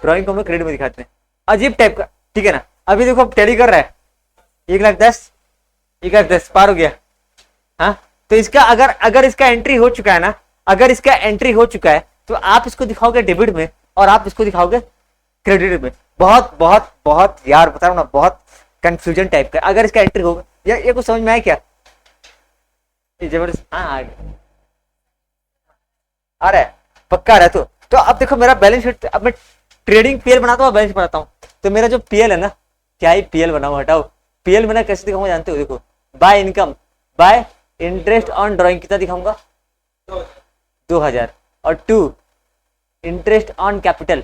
ड्राइंग को हम लोग क्रेडिट में दिखाते हैं। अजीब टाइप का, ठीक है ना। अभी देखो अब टैली कर रहा है, 1,10,000 पार हो गया। हाँ, तो इसका अगर इसका एंट्री हो चुका है ना, अगर इसका एंट्री हो चुका है तो आप इसको दिखाओगे डेबिट में और आप इसको दिखाओगे क्रेडिट में। बहुत बहुत बहुत यार बता रहा हूँ ना, बहुत कंफ्यूजन टाइप का। अगर इसका एंट्री होगा, ये कुछ समझ में आया क्या? ये जबरदस्त। हाँ आ रहा है, पक्का रहा। तो अब देखो मेरा बैलेंस शीट, अब मैं ट्रेडिंग पीएल बनाता हूँ, बैलेंस बनाता हूँ। तो मेरा जो पीएल है ना, क्या ही पीएल बनाऊं, हटाओ। पीएल मैंने कैसे दिखाऊंगा जानते हो? देखो, by income, by interest on drawing कितना दिखाऊंगा? 2,000। और 2 इंटरेस्ट ऑन कैपिटल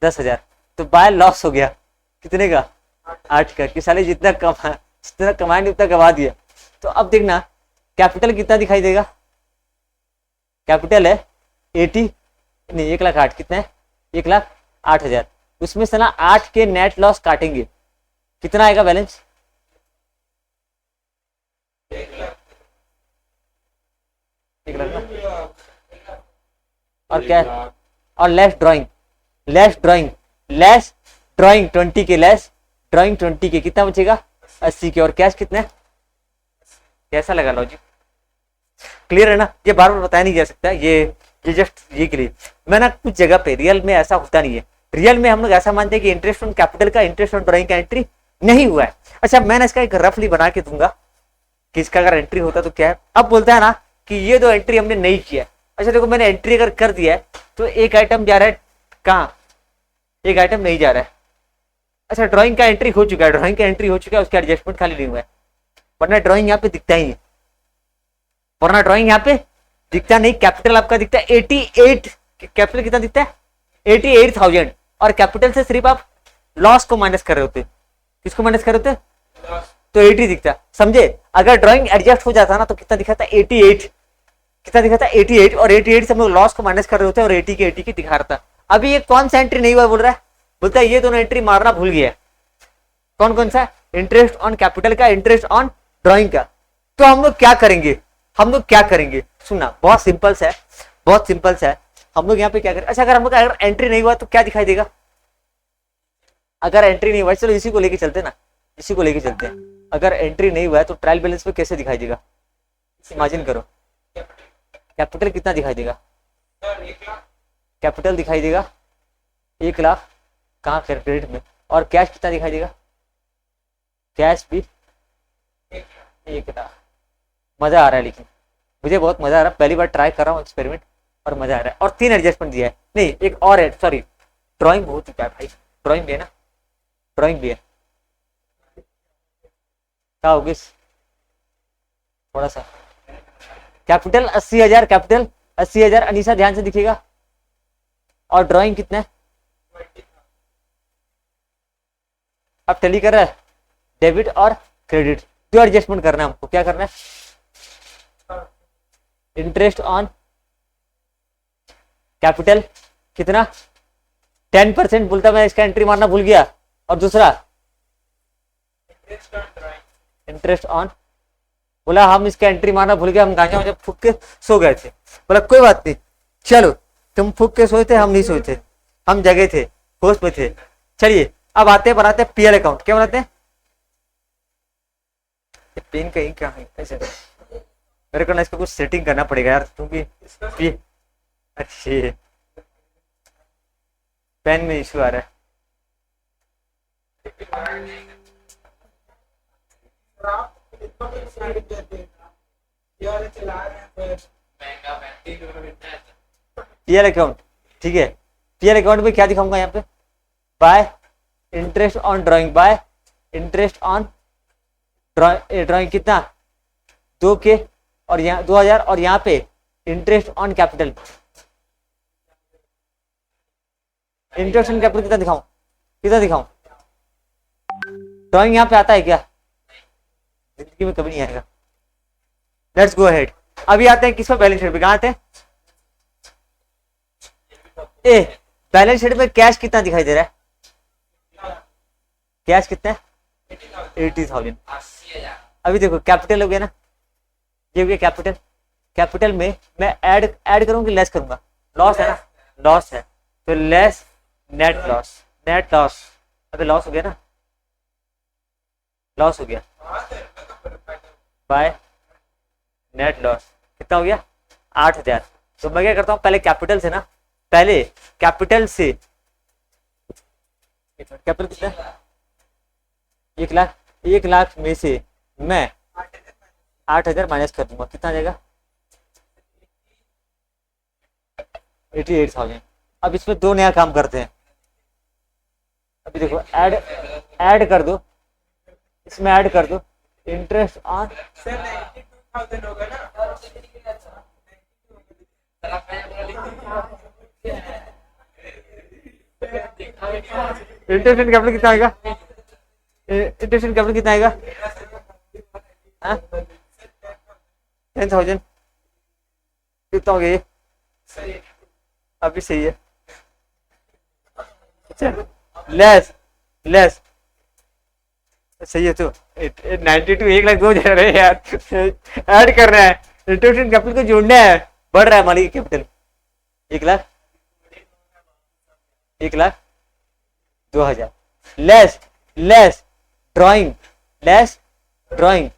10,000। तो बाय लॉस हो गया कितने का? 8 का। कि साले जितना कमाएंगे उतना गवा दिया। तो अब देखना कैपिटल कितना दिखाई देगा? कैपिटल है 80 नहीं 1,08,000। कितना है? 1,08,000। उसमें से ना 8 के नेट लॉस काटेंगे, कितना आएगा बैलेंस? 1,00,000 ना। और क्या? और लेस ड्राइंग 20 के, लेस ड्राइंग 20 के, कितना बचेगा? 80 के। और कैश कितना है? कैसा लगा लॉजिक? क्लियर है ना? ये बार बार बताया नहीं जा सकता। ये जस्ट ये के लिए मैं ना, कुछ जगह पे रियल में ऐसा होता नहीं है। रियल में हम लोग ऐसा मानते हैं कि इंटरेस्ट ऑन कैपिटल का, इंटरेस्ट ऑन ड्राइंग का एंट्री नहीं हुआ है। अच्छा, मैंने इसका एक रफली बना के दूंगा कि इसका अगर एंट्री होता तो क्या है। अब बोलता है ना कि ये दो एंट्री हमने नहीं किया। अच्छा देखो, मैंने एंट्री अगर कर दिया है तो एक आइटम जा रहा है कहाँ? एक आइटम नहीं जा रहा है। अच्छा, ड्राइंग का एंट्री हो चुका है, ड्राइंग का एंट्री हो चुका है, उसका एडजस्टमेंट खाली नहीं हुआ है। वरना ड्राइंग यहाँ पे दिखता ही नहीं, वरना ड्राइंग यहाँ पे दिखता नहीं। कैपिटल आपका दिखता है 88। कैपिटल कितना दिखता है? 88,000। और कैपिटल से सिर्फ आप लॉस को माइनस कर रहे होते। किसको माइनस कर रहे होते? तो 80 दिखता। समझे? अगर ड्राइंग एडजस्ट हो जाता ना तो कितना दिखाता? 88। कितना दिखाता? 88। और 88 से हम लोग लॉस को माइनस कर रहे होते हैं और 80 की दिखा रहा था। अभी ये कौन सा एंट्री नहीं हुआ बोल रहा है? बोलता है ये दोनों एंट्री मारना भूल गया। कौन कौन सा? इंटरेस्ट ऑन कैपिटल का, इंटरेस्ट ऑन ड्राइंग का। तो हम लोग क्या करेंगे? सुनना, बहुत सिंपल सा है, बहुत सिंपल सा है। हम लोग यहाँ पे क्या करें? अच्छा, अगर हम लोग अगर एंट्री नहीं हुआ तो क्या दिखाई देगा? अगर एंट्री नहीं हुआ, चलो इसी को लेके चलते ना, इसी को लेके चलते हैं। अगर एंट्री नहीं हुआ है तो ट्रायल बैलेंस पे कैसे दिखाई देगा? इमेजिन करो, कैपिटल कितना दिखाई देगा? कैपिटल दिखाई देगा 1,00,000 कहाँ? क्रेडिट में। और कैश कितना दिखाई देगा? कैश भी 1,00,000। मजा आ रहा है, लेकिन मुझे बहुत मजा आ रहा है। पहली बार ट्राई कर रहा हूँ एक्सपेरिमेंट और मजा आ रहा है। और 3 एडजस्टमेंट दिया है, नहीं एक और है, सॉरी ड्राइंग हो चुका है भाई। ड्राइंग भी है ना, ड्राइंग भी है। क्या होगी? थोड़ा सा कैपिटल 80,000, कैपिटल 80,000। अनीसा ध्यान से दिखेगा। और ड्राइंग कितना है? अब टैली कर रहा है डेबिट और क्रेडिट। दो एडजस्टमेंट करना है हमको। क्या करना है? इंटरेस्ट ऑन कैपिटल कितना? 10% बोलता, मैं इसका एंट्री मारना भूल गया। और दूसरा इंटरेस्ट ऑन, बोला हम इसका एंट्री मारना भूल गया, हम गांजा मुझे फूक के सो गए थे। बोला कोई बात नहीं, चलो तुम फूक के सोए थे, हम नहीं सोए थे, हम जगे थे, होश में थे। चलिए अब आते हैं, बनाते हैं पीएल अकाउंट। क्या बनाते हैं? पेन कहीं क्या है कैसे? मेरे को ना इसका कुछ सेटिंग करना पड़ेगा यार, क्योंकि अच्छे पेन में इशू आ रहा है। पीएल अकाउंट, ठीक है। पीएल अकाउंट में क्या दिखाऊंगा यहाँ पे? Bye interest on drawing, bye interest on drawing कितना 2K और यहाँ 2000 और यहाँ पे interest on capital, interest on capital कितना दिखाऊं, कितना दिखाऊं? ड्राइंग यहाँ पे आता है क्या? जिंदगी में कभी नहीं आएगा। Let's go ahead. अभी आते हैं किस पर? बैलेंस शीट पे। कहाँ आते हैं? ए बैलेंस शीट में कैश कितना दिखाई दे रहा है? कैश कितना है? 80,000। अभी देखो कैपिटल हो गया ना, ये हो गया कैपिटल। कैपिटल में मैं ऐड करूंगा कि लेस करूंगा? लॉस है ना, लॉस है तो less net loss, net loss. अबे लॉस हो गया ना, लॉस हो गया बाय नेट लॉस। कितना हो गया? 8,000। तो मैं क्या करता हूं, पहले कैपिटल से ना, पहले कैपिटल से कैपिटल कितना? 1 लाख। 1 लाख में से मैं 8,000 माइनस कर दूंगा, कितना आ जाएगा? 88,000। अब इसमें 2 नया काम करते हैं। अभी देखो ऐड कर दो, इसमें ऐड कर दो इंटरेस्ट ऑन। होगा ना, इंटरेस्ट कैपिटल कितना आएगा? इंटरेस्ट कैपिटल कितना आएगा? 10,000। कितना हो गया ये? अभी सही है। लेस लेस सही है। तो 92 1 लाख 2,000 है यार, ऐड कर रहा है। इंटरेस्ट कैपिटल को जोड़ना है, बढ़ रहा है मालिक capital. 1 lakh 2,000 less less drawing, less drawing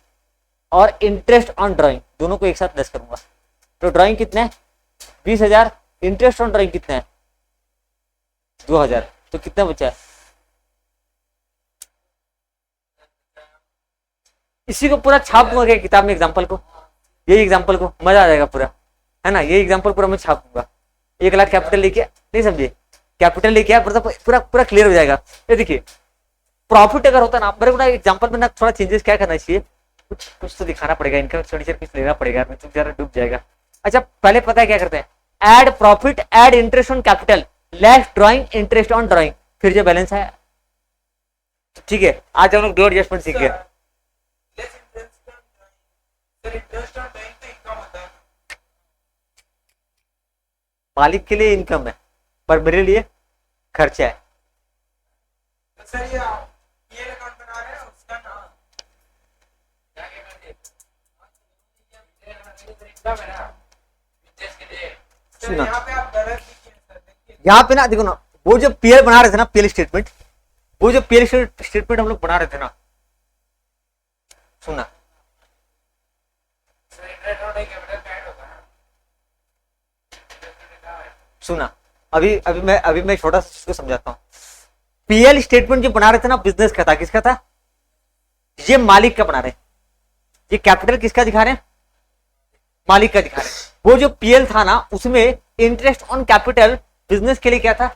और इंटरेस्ट ऑन ड्राइंग, दोनों को एक साथ लेस करूंगा। तो ड्राइंग कितना है? 20,000। इंटरेस्ट ऑन ड्राइंग कितना है? 2,000। तो कितना बचा है? इसी को पूरा छाप दूंगा किताब में, एग्जाम्पल को, यही एग्जाम्पल को, मजा आ जाएगा पूरा, है ना। ये एग्जाम्पल पूरा मैं छाप दूंगा। 1 लाख कैपिटल लेके, नहीं समझे? कैपिटल लेके आया, पूरा पूरा क्लियर हो जाएगा। ये देखिए प्रॉफिट अगर होता ना, मेरे को ना एग्जाम्पल में ना थोड़ा चेंजेस क्या करना चाहिए, कुछ तो दिखाना पड़ेगा, इनकम एक्सपेंडिचर कुछ लेना पड़ेगा, नहीं तो जरा डूब जाएगा। अच्छा पहले पता है क्या करते हैं? Add profit, add interest on capital, less drawing, interest on drawing, फिर जो बैलेंस है। ठीक है, आज हम लोग 2 एडजस्टमेंट सीख गए। मालिक के लिए इनकम है, पर मेरे लिए खर्चा है। सर ये अकाउंट बना रहे हैं, उसका नाम सुना, यहाँ पे आप गलत लिखिए सर, देखिए यहाँ पे ना देखो ना, वो जो पीएल बना रहे थे ना, पीएल स्टेटमेंट, वो जो पीएल स्टेटमेंट हम लोग बना रहे थे ना, सुना सुना, अभी मैं छोटा सा चीज को समझाता हूँ। पीएल स्टेटमेंट जो बना रहे थे ना, बिजनेस का था, किसका था? ये मालिक का बना रहे हैं। ये कैपिटल किसका दिखा रहे हैं? मालिक का दिखा रहे हैं। वो जो पीएल था ना, उसमें इंटरेस्ट ऑन कैपिटल बिजनेस के लिए क्या था?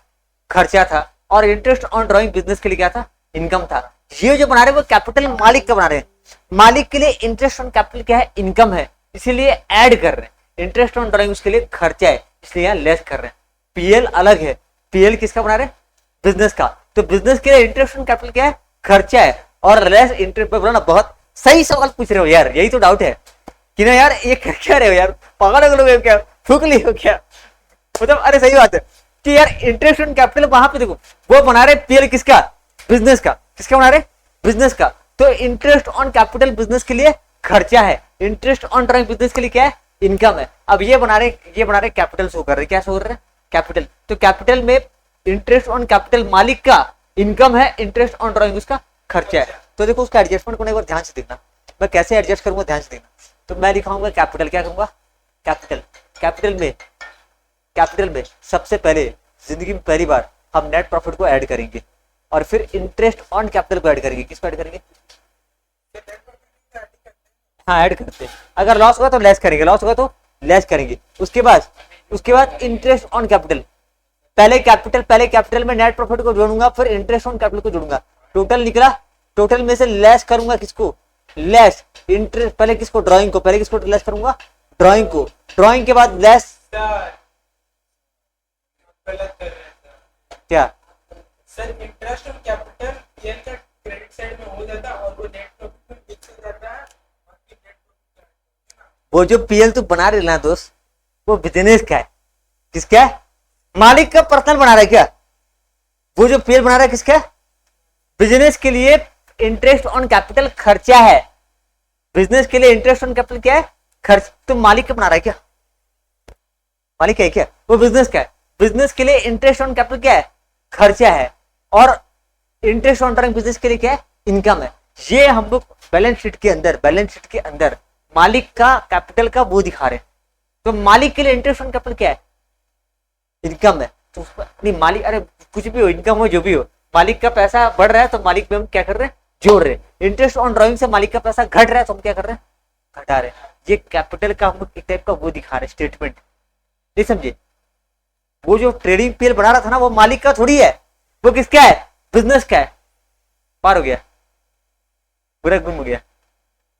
खर्चा था। और इंटरेस्ट ऑन ड्राइंग बिजनेस के लिए क्या था? इनकम था। ये जो बना रहे हैं वो कैपिटल मालिक का बना रहे हैं। मालिक के लिए इंटरेस्ट ऑन कैपिटल क्या है? इनकम है, इसीलिए ऐड कर रहे हैं। इंटरेस्ट ऑन ड्राइंग उसके लिए खर्चा है, इसलिए यहाँ लेस कर रहे हैं। पीएल अलग है। पीएल किसका बना रहे हैं? बिजनेस का। तो बिजनेस के लिए इंटरेस्ट ऑन कैपिटल क्या है? खर्चा है। और लेस इंटरेस्ट पे बोला ना, बहुत सही सवाल पूछ रहे हो यार, यही तो डाउट है कि ना यार, ये कर क्या रहे हो यार, पागल लोग हो क्या, फूक ली हो क्या? मतलब अरे सही बात है कि यार इंटरेस्ट ऑन कैपिटल वहां पे देखो, वो बना रहे पीएल किसका? बिजनेस का। किसका बना रहे? बिजनेस का। तो इंटरेस्ट ऑन कैपिटल बिजनेस के लिए खर्चा है, इंटरेस्ट ऑन ड्राइंग बिजनेस के लिए क्या है? इनकम है। अब ये बना रहे कैपिटल शो कर रहे, क्या शो कर रहे हैं? कैपिटल। तो कैपिटल में इंटरेस्ट ऑन कैपिटल मालिक का इनकम है, इंटरेस्ट ऑन ड्राइंग उसका खर्चा है। तो देखो उसका एडजस्टमेंट को एक बार ध्यान से देखना, मैं कैसे एडजस्ट करूंगा ध्यान से देखना। तो मैं लिखाऊंगा कैपिटल, क्या करूंगा? कैपिटल। कैपिटल में सबसे पहले जिंदगी में पहली बार हम नेट प्रॉफिट को ऐड करेंगे और फिर इंटरेस्ट ऑन कैपिटल को ऐड करेंगे। किसको ऐड करेंगे? हाँ ऐड करते हैं। अगर लॉस होगा तो लेस करेंगे, लॉस होगा तो लेस करेंगे। उसके बाद इंटरेस्ट ऑन कैपिटल, पहले कैपिटल में नेट प्रॉफिट को जोड़ूंगा, फिर इंटरेस्ट ऑन कैपिटल को जोड़ूंगा, टोटल निकला, टोटल में से लेस करूंगा किसको, लेस इंटरेस्ट, पहले किसको, ड्राइंग को, पहले किसको लेस करूंगा, ड्राइंग को, ड्राइंग के बाद लेस सर गलत कर रहे हैं क्या, sir interest on capital PL का क्रेडिट साइड में हो जाता और वो नेट प्रॉफिट में फिक्स हो जाता है, बाकी नेट प्रॉफिट वो जो पीएल तू बना रहे ना दोस्त, वो बिजनेस का है, किसका है, मालिक का पर्सनल बना रहा है क्या, वो जो पीएल बना रहा है किसका है, बिजनेस के लिए इंटरेस्ट ऑन कैपिटल खर्चा है, बिजनेस के लिए इंटरेस्ट ऑन कैपिटल क्या है, खर्च, तो मालिक का बना रहा है क्या, मालिक है क्या, वो बिजनेस का है, बिजनेस के लिए इंटरेस्ट ऑन कैपिटल क्या है, खर्चा है, और इंटरेस्ट ऑन ड्राइंग बिजनेस के लिए क्या है, इनकम है। ये हम लोग बैलेंस शीट के अंदर मालिक का कैपिटल का वो दिखा रहे हैं, तो मालिक के लिए इंटरेस्ट ऑन कैपिटल क्या है, इनकम है, तो उसमें नहीं मालिक, अरे कुछ भी हो, इनकम हो, जो भी हो, मालिक का पैसा बढ़ रहा है तो मालिक में हम क्या कर रहे हैं, जोड़ रहे हैं, इंटरेस्ट ऑन ड्राइंग से मालिक का पैसा घट रहा है तो हम क्या कर रहे हैं, घटा रहे हैं। ये कैपिटल का हम एक टाइप का वो दिखा रहे हैं, स्टेटमेंट, नहीं समझे, वो जो ट्रेडिंग पीएल बना रहा था ना, वो मालिक का थोड़ी है, वो किसका है, बिजनेस का है। पार हो गया, पूरा गुम हो गया।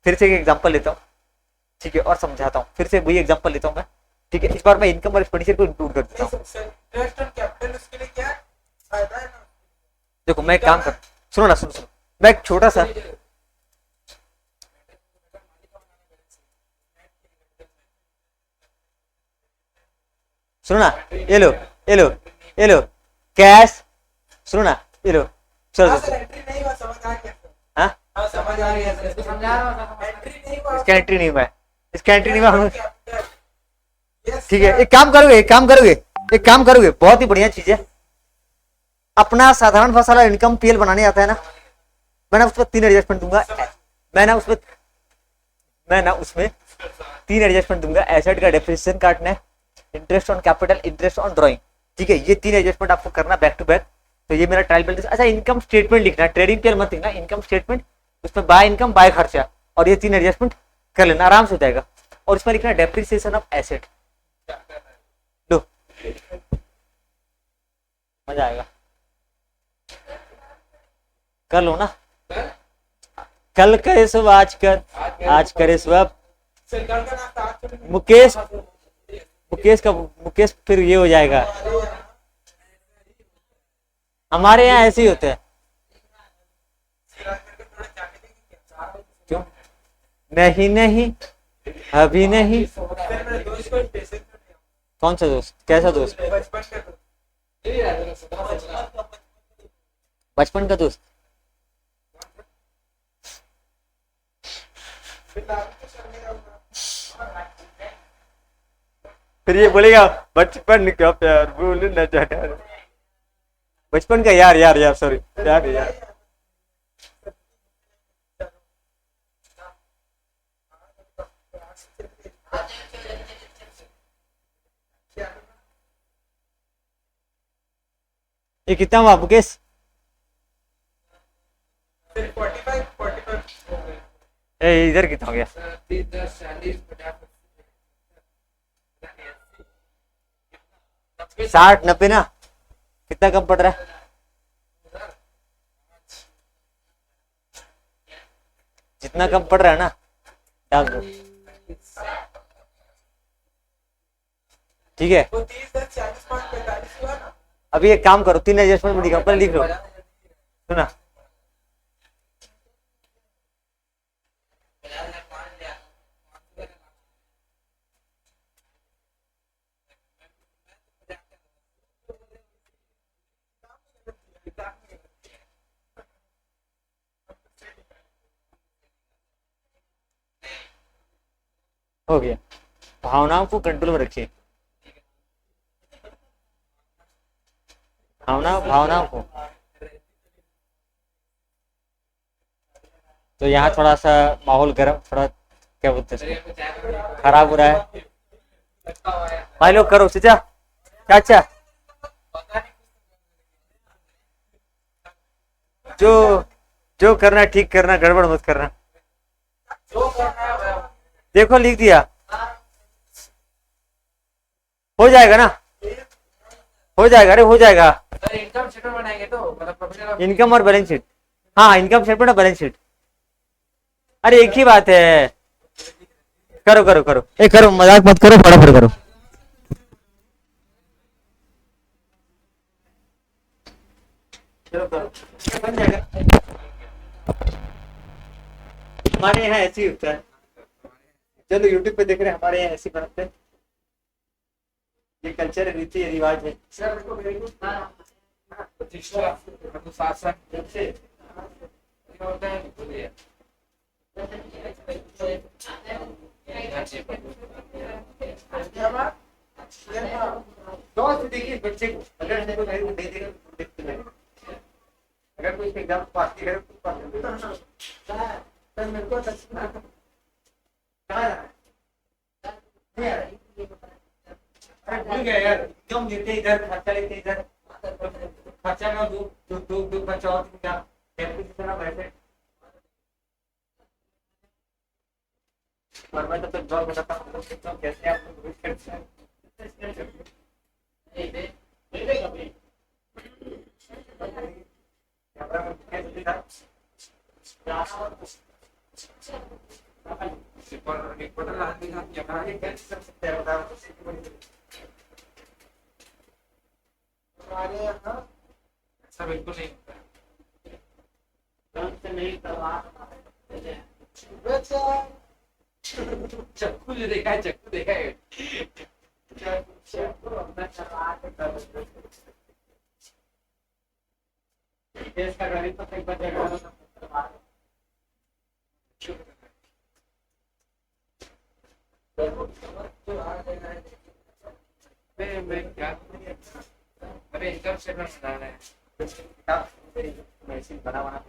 फिर से एक एग्जांपल लेता हूँ, ठीक है, और समझाता हूँ, फिर से वही एग्जांपल लेता हूँ मैं, ठीक है, इस बार मैं इनकम और एक्सपेंडिचर को इंक्लूड कर देता हूँ। इंटरेस्ट ऑन कैपिटल उसके लिए क्या फायदा है ना, देखो मैं एक काम कर, सुनो ना, सुनो, मैं एक छोटा सा, सुनो ना, ये लो, ये लो, ये लो, कैश, सुनो ना, ये लो, चलो, हाँ सर एंट्री नहीं हुआ, समझ आ गया सर, हाँ, हाँ समझ आ गया सर, समझा रहा हूँ, एंट्री नहीं हुआ, इसका एंट्री नहीं हुआ है, इसका एंट्री नहीं हुआ हम, यस ठीक है, एक काम करोगे, एक काम करोगे, एक काम करोगे, बहुत ही बढ़िया चीज है, अपना साधारण भाषा वाला इनकम पीएल बनाने आता है ना, मैं ना उसमें 3 एडजस्टमेंट दूंगा, मैं ना उसमें 3 एडजस्टमेंट दूंगा, एसेट का डेप्रिसिएशन काटना है, interest on capital, interest on drawing, ठीक है, ये 3 एडजस्टमेंट आपको करना बैक टू बैक। तो ये मेरा ट्रायल बैलेंस, अच्छा इनकम स्टेटमेंट लिखना, ट्रेडिंग पीएल मत लिखना, इनकम स्टेटमेंट, उसमें बाय इनकम बाय खर्चा, और ये 3 एडजस्टमेंट कर लेना, आराम से हो जाएगा। और इसमें लिखना डेप्रिसिएशन ऑफ एसेट, लो मजा आएगा, कर लो ना, कल करे सो आज कर, आज करे सो अब, सर कल का नाम था आज तो मुकेश, मुकेश फिर ये हो जाएगा, हमारे यहाँ ऐसे ही होते हैं, क्यों, नहीं नहीं अभी नहीं, सर मेरे दोस्त को पैसे कौन सा दोस्त, कैसा दोस्त, बचपन का दोस्त, बचपन का दोस्त, फिर ये बोलेगा बचपन का प्यार भूलना चाहता, बचपन का यार, यार सॉरी, यार ये कितना हुआ मुकेश, फिर 45 इधर कितना हो गया, 60-90 ना, कितना कम पड़ रहा है, जितना कम पड़ रहा है ना डाल दो, ठीक है। वो 30 10 40 5 45 हुआ ना, अभी एक काम करो, 3 एडजस्टमेंट में लिखा, लिख लो, सुना, हो गया, भावनाओं को कंट्रोल में रखिए, भावनाओं को, तो यहाँ थोड़ा सा माहौल गर्म, थोड़ा क्या बोलते हैं खराब हो रहा है, भाई लोग करो चाचा, चाचा जो करना ठीक करना, गड़बड़ मत करना, जो करना है वो देखो लिख दिया, हो जाएगा ना, हो जाएगा, अरे हो जाएगा। सर इनकम स्टेटमेंट बनाएंगे तो मतलब प्रोफेशनल इनकम और बैलेंस शीट, हाँ इनकम स्टेटमेंट और बैलेंस शीट, अरे एक ही बात है। करो करो करो, ए करो, मजाक मत करो, फटाफट करो। चलो करो, ये बन जाएगा। हमारे यहाँ ऐसे ही होता है। चलो यूट्यूब पे देख रहे हैं, हमारे यहाँ ऐसे ही बनाते हैं। ये कल्चर है, रीति है, रिवाज है। सर मेरे को वेरी गुड प्रतिष्ठा अनुशासन जब से ये होता है बोलिए क्या बात तो देखिए बच्चे को, अगर हमको नहीं दे देगा तो देखते रहेंगे। अगर कोई एग्जाम पास नहीं करे तो पास नहीं होगा। सर मेरे को कहाँ जाना है? नहीं आ रहा है? अरे भूल गया यार, क्यों देते इधर, खर्चा लेते इधर, खर्चा में दो दो दो दो खर्चा और क्या टेम्पो की तरह बैठे। और मैं तो फिर जॉब बताता हूँ कैसे आप लोग करते हैं। कैमरा में कैसे दिखा? रिपोर्टर आदमी का क्या ये कैसे कर सकते हैं बताओ? हमारे यहाँ ऐसा बिल्कुल नहीं होता है। चक्कू जो देखा है, चक्कू देखा है देश का गरीब तो एक बार मैं क्या अरे इनकम स्टेटमेंट बनाना है मैसेज बना बना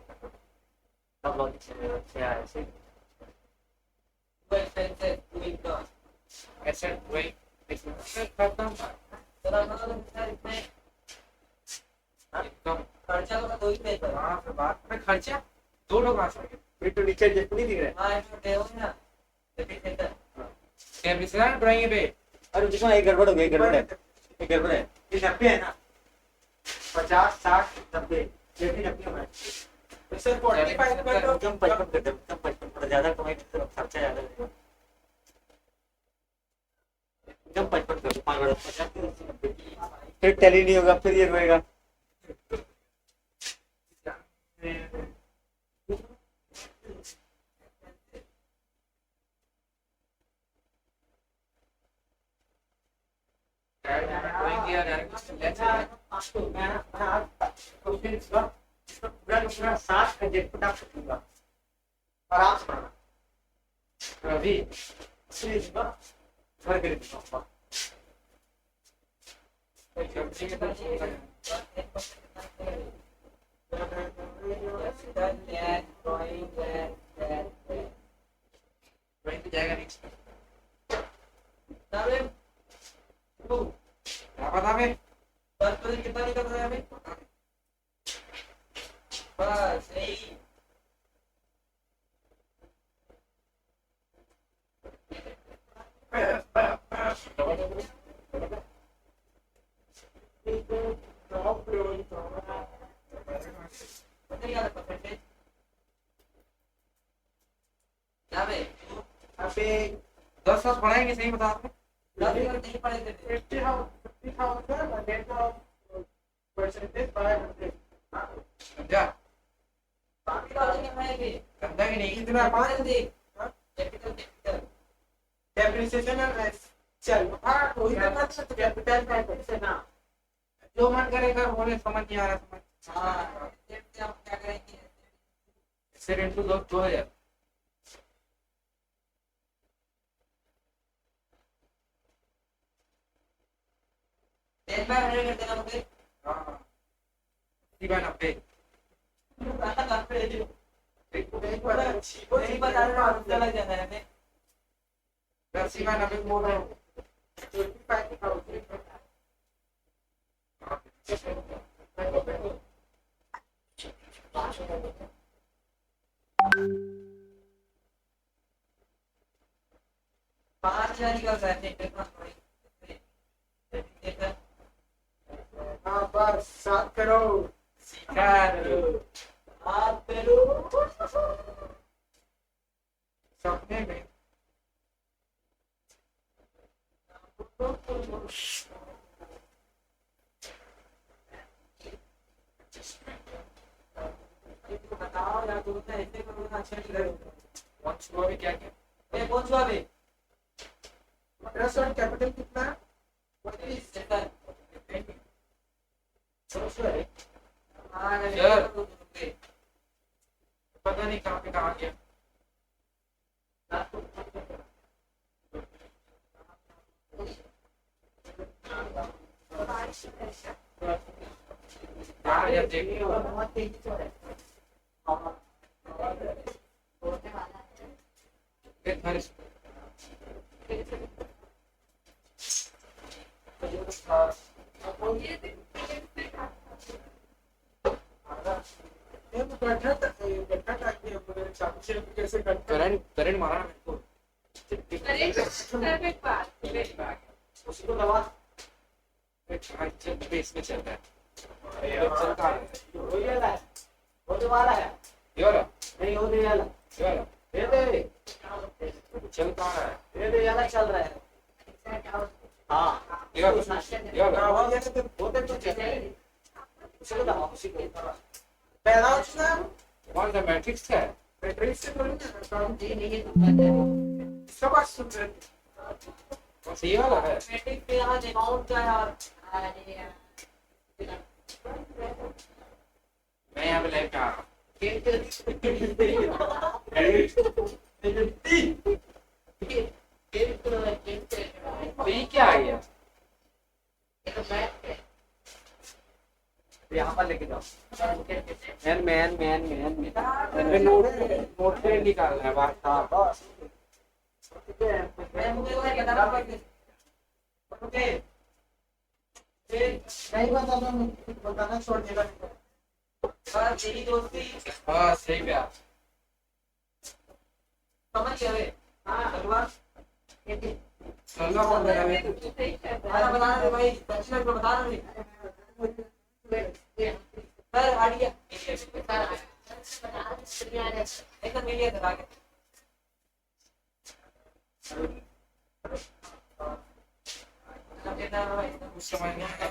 सब लोग अच्छे आए ऐसे एसेट वही खर्चा तो बात में खर्चा दो लोग आ सकते फिर तो नीचे जेब नहीं दिख रहा है ड्राइंग पे अरे जिसमें एक गड़बड़ हो गई, गड़बड़ है, एक गड़बड़ है। ये 90 है ना, 50 60 90 ये भी 90 है। सर 45 पर तो कम 55 कर दो, कम 55 पर ज्यादा कमाई तो खर्चा ज्यादा लगेगा। कम 55 कर दो, 5 बड़ा 50 फिर टैली नहीं होगा, फिर ये होएगा। पूरा 7 का जेट आप सकूंगा आराम से पढ़ना अभी घर के लिए जाएगा नेक्स्ट पता है कितना निकल रहा है हमें बस सही अबे 10 साल पढ़ाएंगे सही बता नहीं पढ़े थे 50,000 परसेंटेज समझा गंदा भी नहीं इतना पाँच डेप्रिसिएशन चल हाँ वही तो कर सकते कैपिटल से ना जो मन करेगा बोले समझ नहीं आ रहा समझ हाँ क्या करेंगे इससे रेंट तो 2000 10 बार 100 कर देना मुझे हाँ 90 5,000 निकल रहा है 7 करोड़ सपने में बताओ यार, तुम तो ऐसे करोगे अच्छा नहीं लगेगा। कौन छुआ भी क्या क्या ये कौन छुआ भी मद्रास और कैपिटल कितना है? 47 पता नहीं कहाँ पे कहाँ गया। यार देखिए बहुत तेजी से हो रहा है। करंट मारा मेरे को। उसको दबा इसमें चल रहा है। चलता है होने वाला है ये वाला नहीं होने वाला ये वाला दे दे चल कहाँ रहा है दे दे वाला चल रहा है। हाँ ये वाला होते तो चल उसको दबा उसी को पैदा हो चुका है। कौन सा मैट्रिक्स है? मैट्रिक्स से बोलूँ ना जी नहीं है इसका बात सुन रहे कौन सा ये वाला है? मैट्रिक्स पे यहाँ अकाउंट का यार मैं यहाँ पे लाइव पे आ रहा हूँ। ये क्या आ गया? यहाँ पर लेके जाओ। Man man man man note पे निकालना है बात। हाँ बस नहीं बताना छोड़ देगा। तेरी दोस्ती हाँ सही पे आप समझ गए। हाँ चलना कौन बना बता रहे भाई 5 लाख बता रहे सर आइडिया एकदम मीडिया करा के कुछ समझ नहीं आया।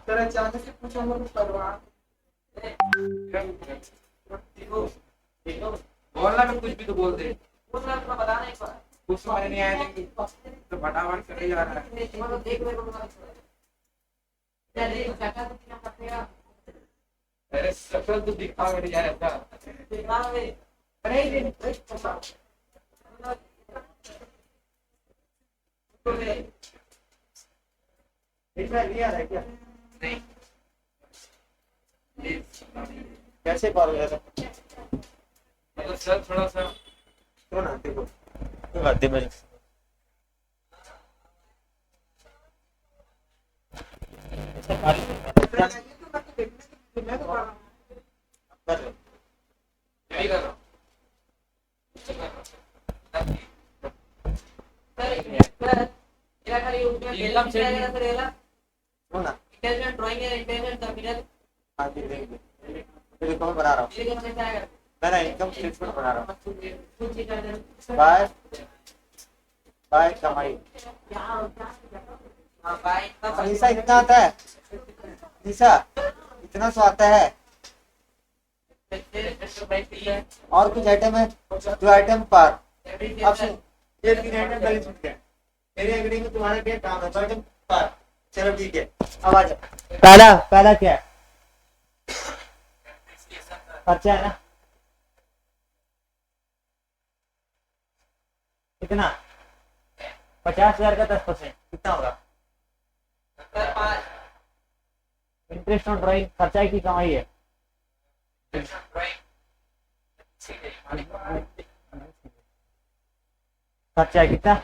तेरा चाचा से पूछो मैं परवाह बोलना में कुछ भी तो बोल दे बोलना तो बता नहीं पा कुछ समझ नहीं आया तो फटाफट करे जा रहा है। देख मेरे को अरे शक्ल तो दिखा मेरे यार ऐसा दिखा वे अरे लिया है क्या नहीं कैसे पार हो जाता मतलब सर थोड़ा सा क्यों ना देखो आते में ड्राइंग है इंटेलिजेंट टर्मिनल हाँ जी देखिए देखो मैं बना रहा हूँ मैं इनकम स्टेटमेंट बना रहा हूँ बाय बाय कमाई निशा इतना आता है निशा इतना सो आता है और कुछ आइटम है जो आइटम पार अब ये 3 आइटम बैलेंस मिल गया मेरी अगड़ी में तुम्हारा क्या काम है? बर्तन पर। चलो ठीक है, अब आ जाओ। पहला पहला क्या है? खर्चा है ना, कितना? 50,000 का 10% कितना होगा? इंटरेस्ट ऑन ड्राइंग खर्चा की कमाई है। खर्चा है कितना?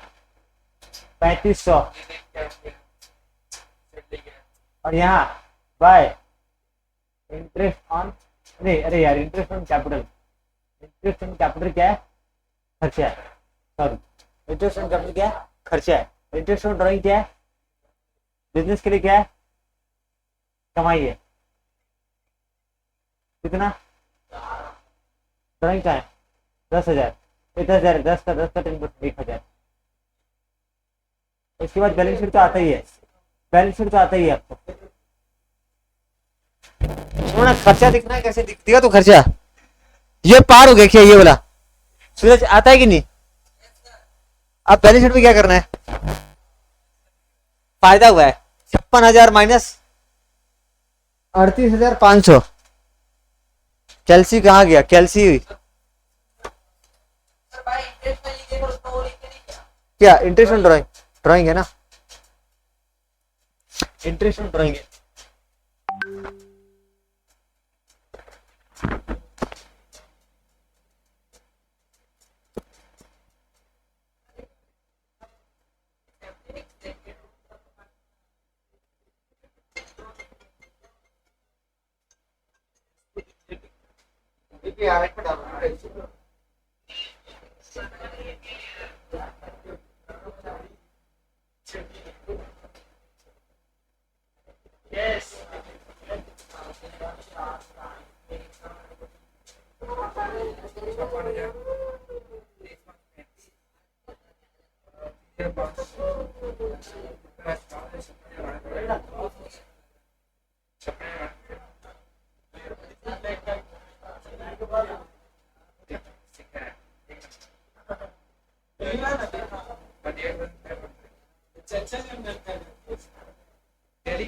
3500। और यहाँ बाय इंटरेस्ट ऑन, नहीं अरे यार, interest on capital. Interest on capital क्या है? खर्चा है। सॉरी, इंटरेस्ट ऑन कैपिटल क्या है? खर्चा है। इंटरेस्ट ऑन ड्राइंग क्या है? बिजनेस के लिए क्या है? कमाई है। कितना? ड्राइंग का है 10,000। 10,000, 10 का 10% 1,000। इसके बाद बैलेंस शीट तो आता ही है, बैलेंस शीट तो आता ही है आपको। सुनो, खर्चा दिखना है, कैसे दिखेगा तो खर्चा ये पार हो गया क्या? ये वाला सूरज आता है कि नहीं? अब बैलेंस शीट में क्या करना है? फायदा हुआ है 56,000 माइनस 38,500। कैल्सी कहाँ गया? कैल्सी क्या? इंटरेस्ट ऑन ड्राइंग, ड्राइंग है ना, इंटरेस्ट ऑन ड्राइंग है।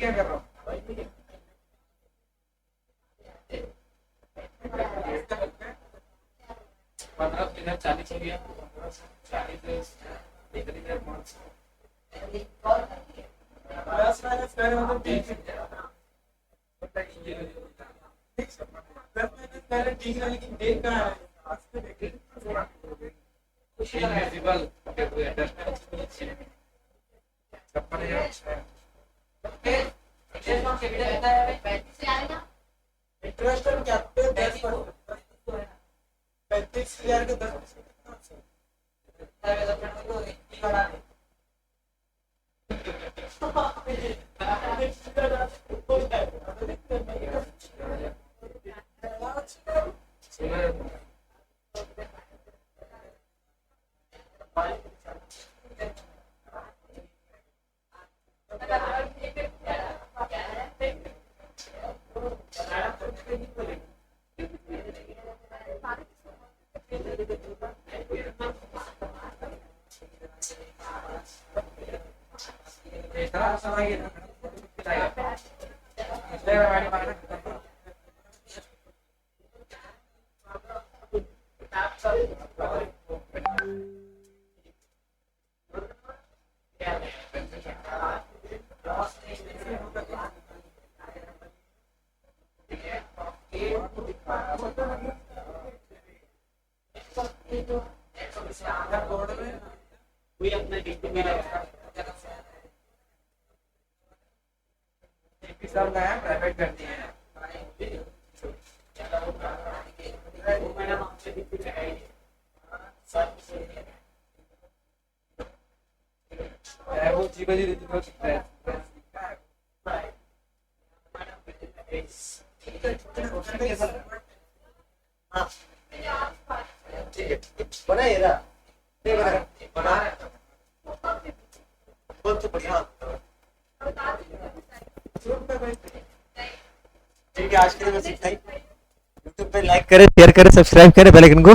क्या कर रहा हूँ? इधर 40 हो गया, 40 10 माइनस करे मतलब 30। 10 माइनस करे ठीक है, लेकिन देख कहाँ है? Invisible interest on capital 10%। 35,000 के 10%। प्राइवेट करती है वो जीवन जी हो सकता है। हाँ ठीक है, बना ये रहा, नहीं बना बहुत बढ़िया। ठीक है, आज के लिए बस इतना ही। यूट्यूब पे लाइक करें, शेयर करें, सब्सक्राइब करें, बेल आइकन को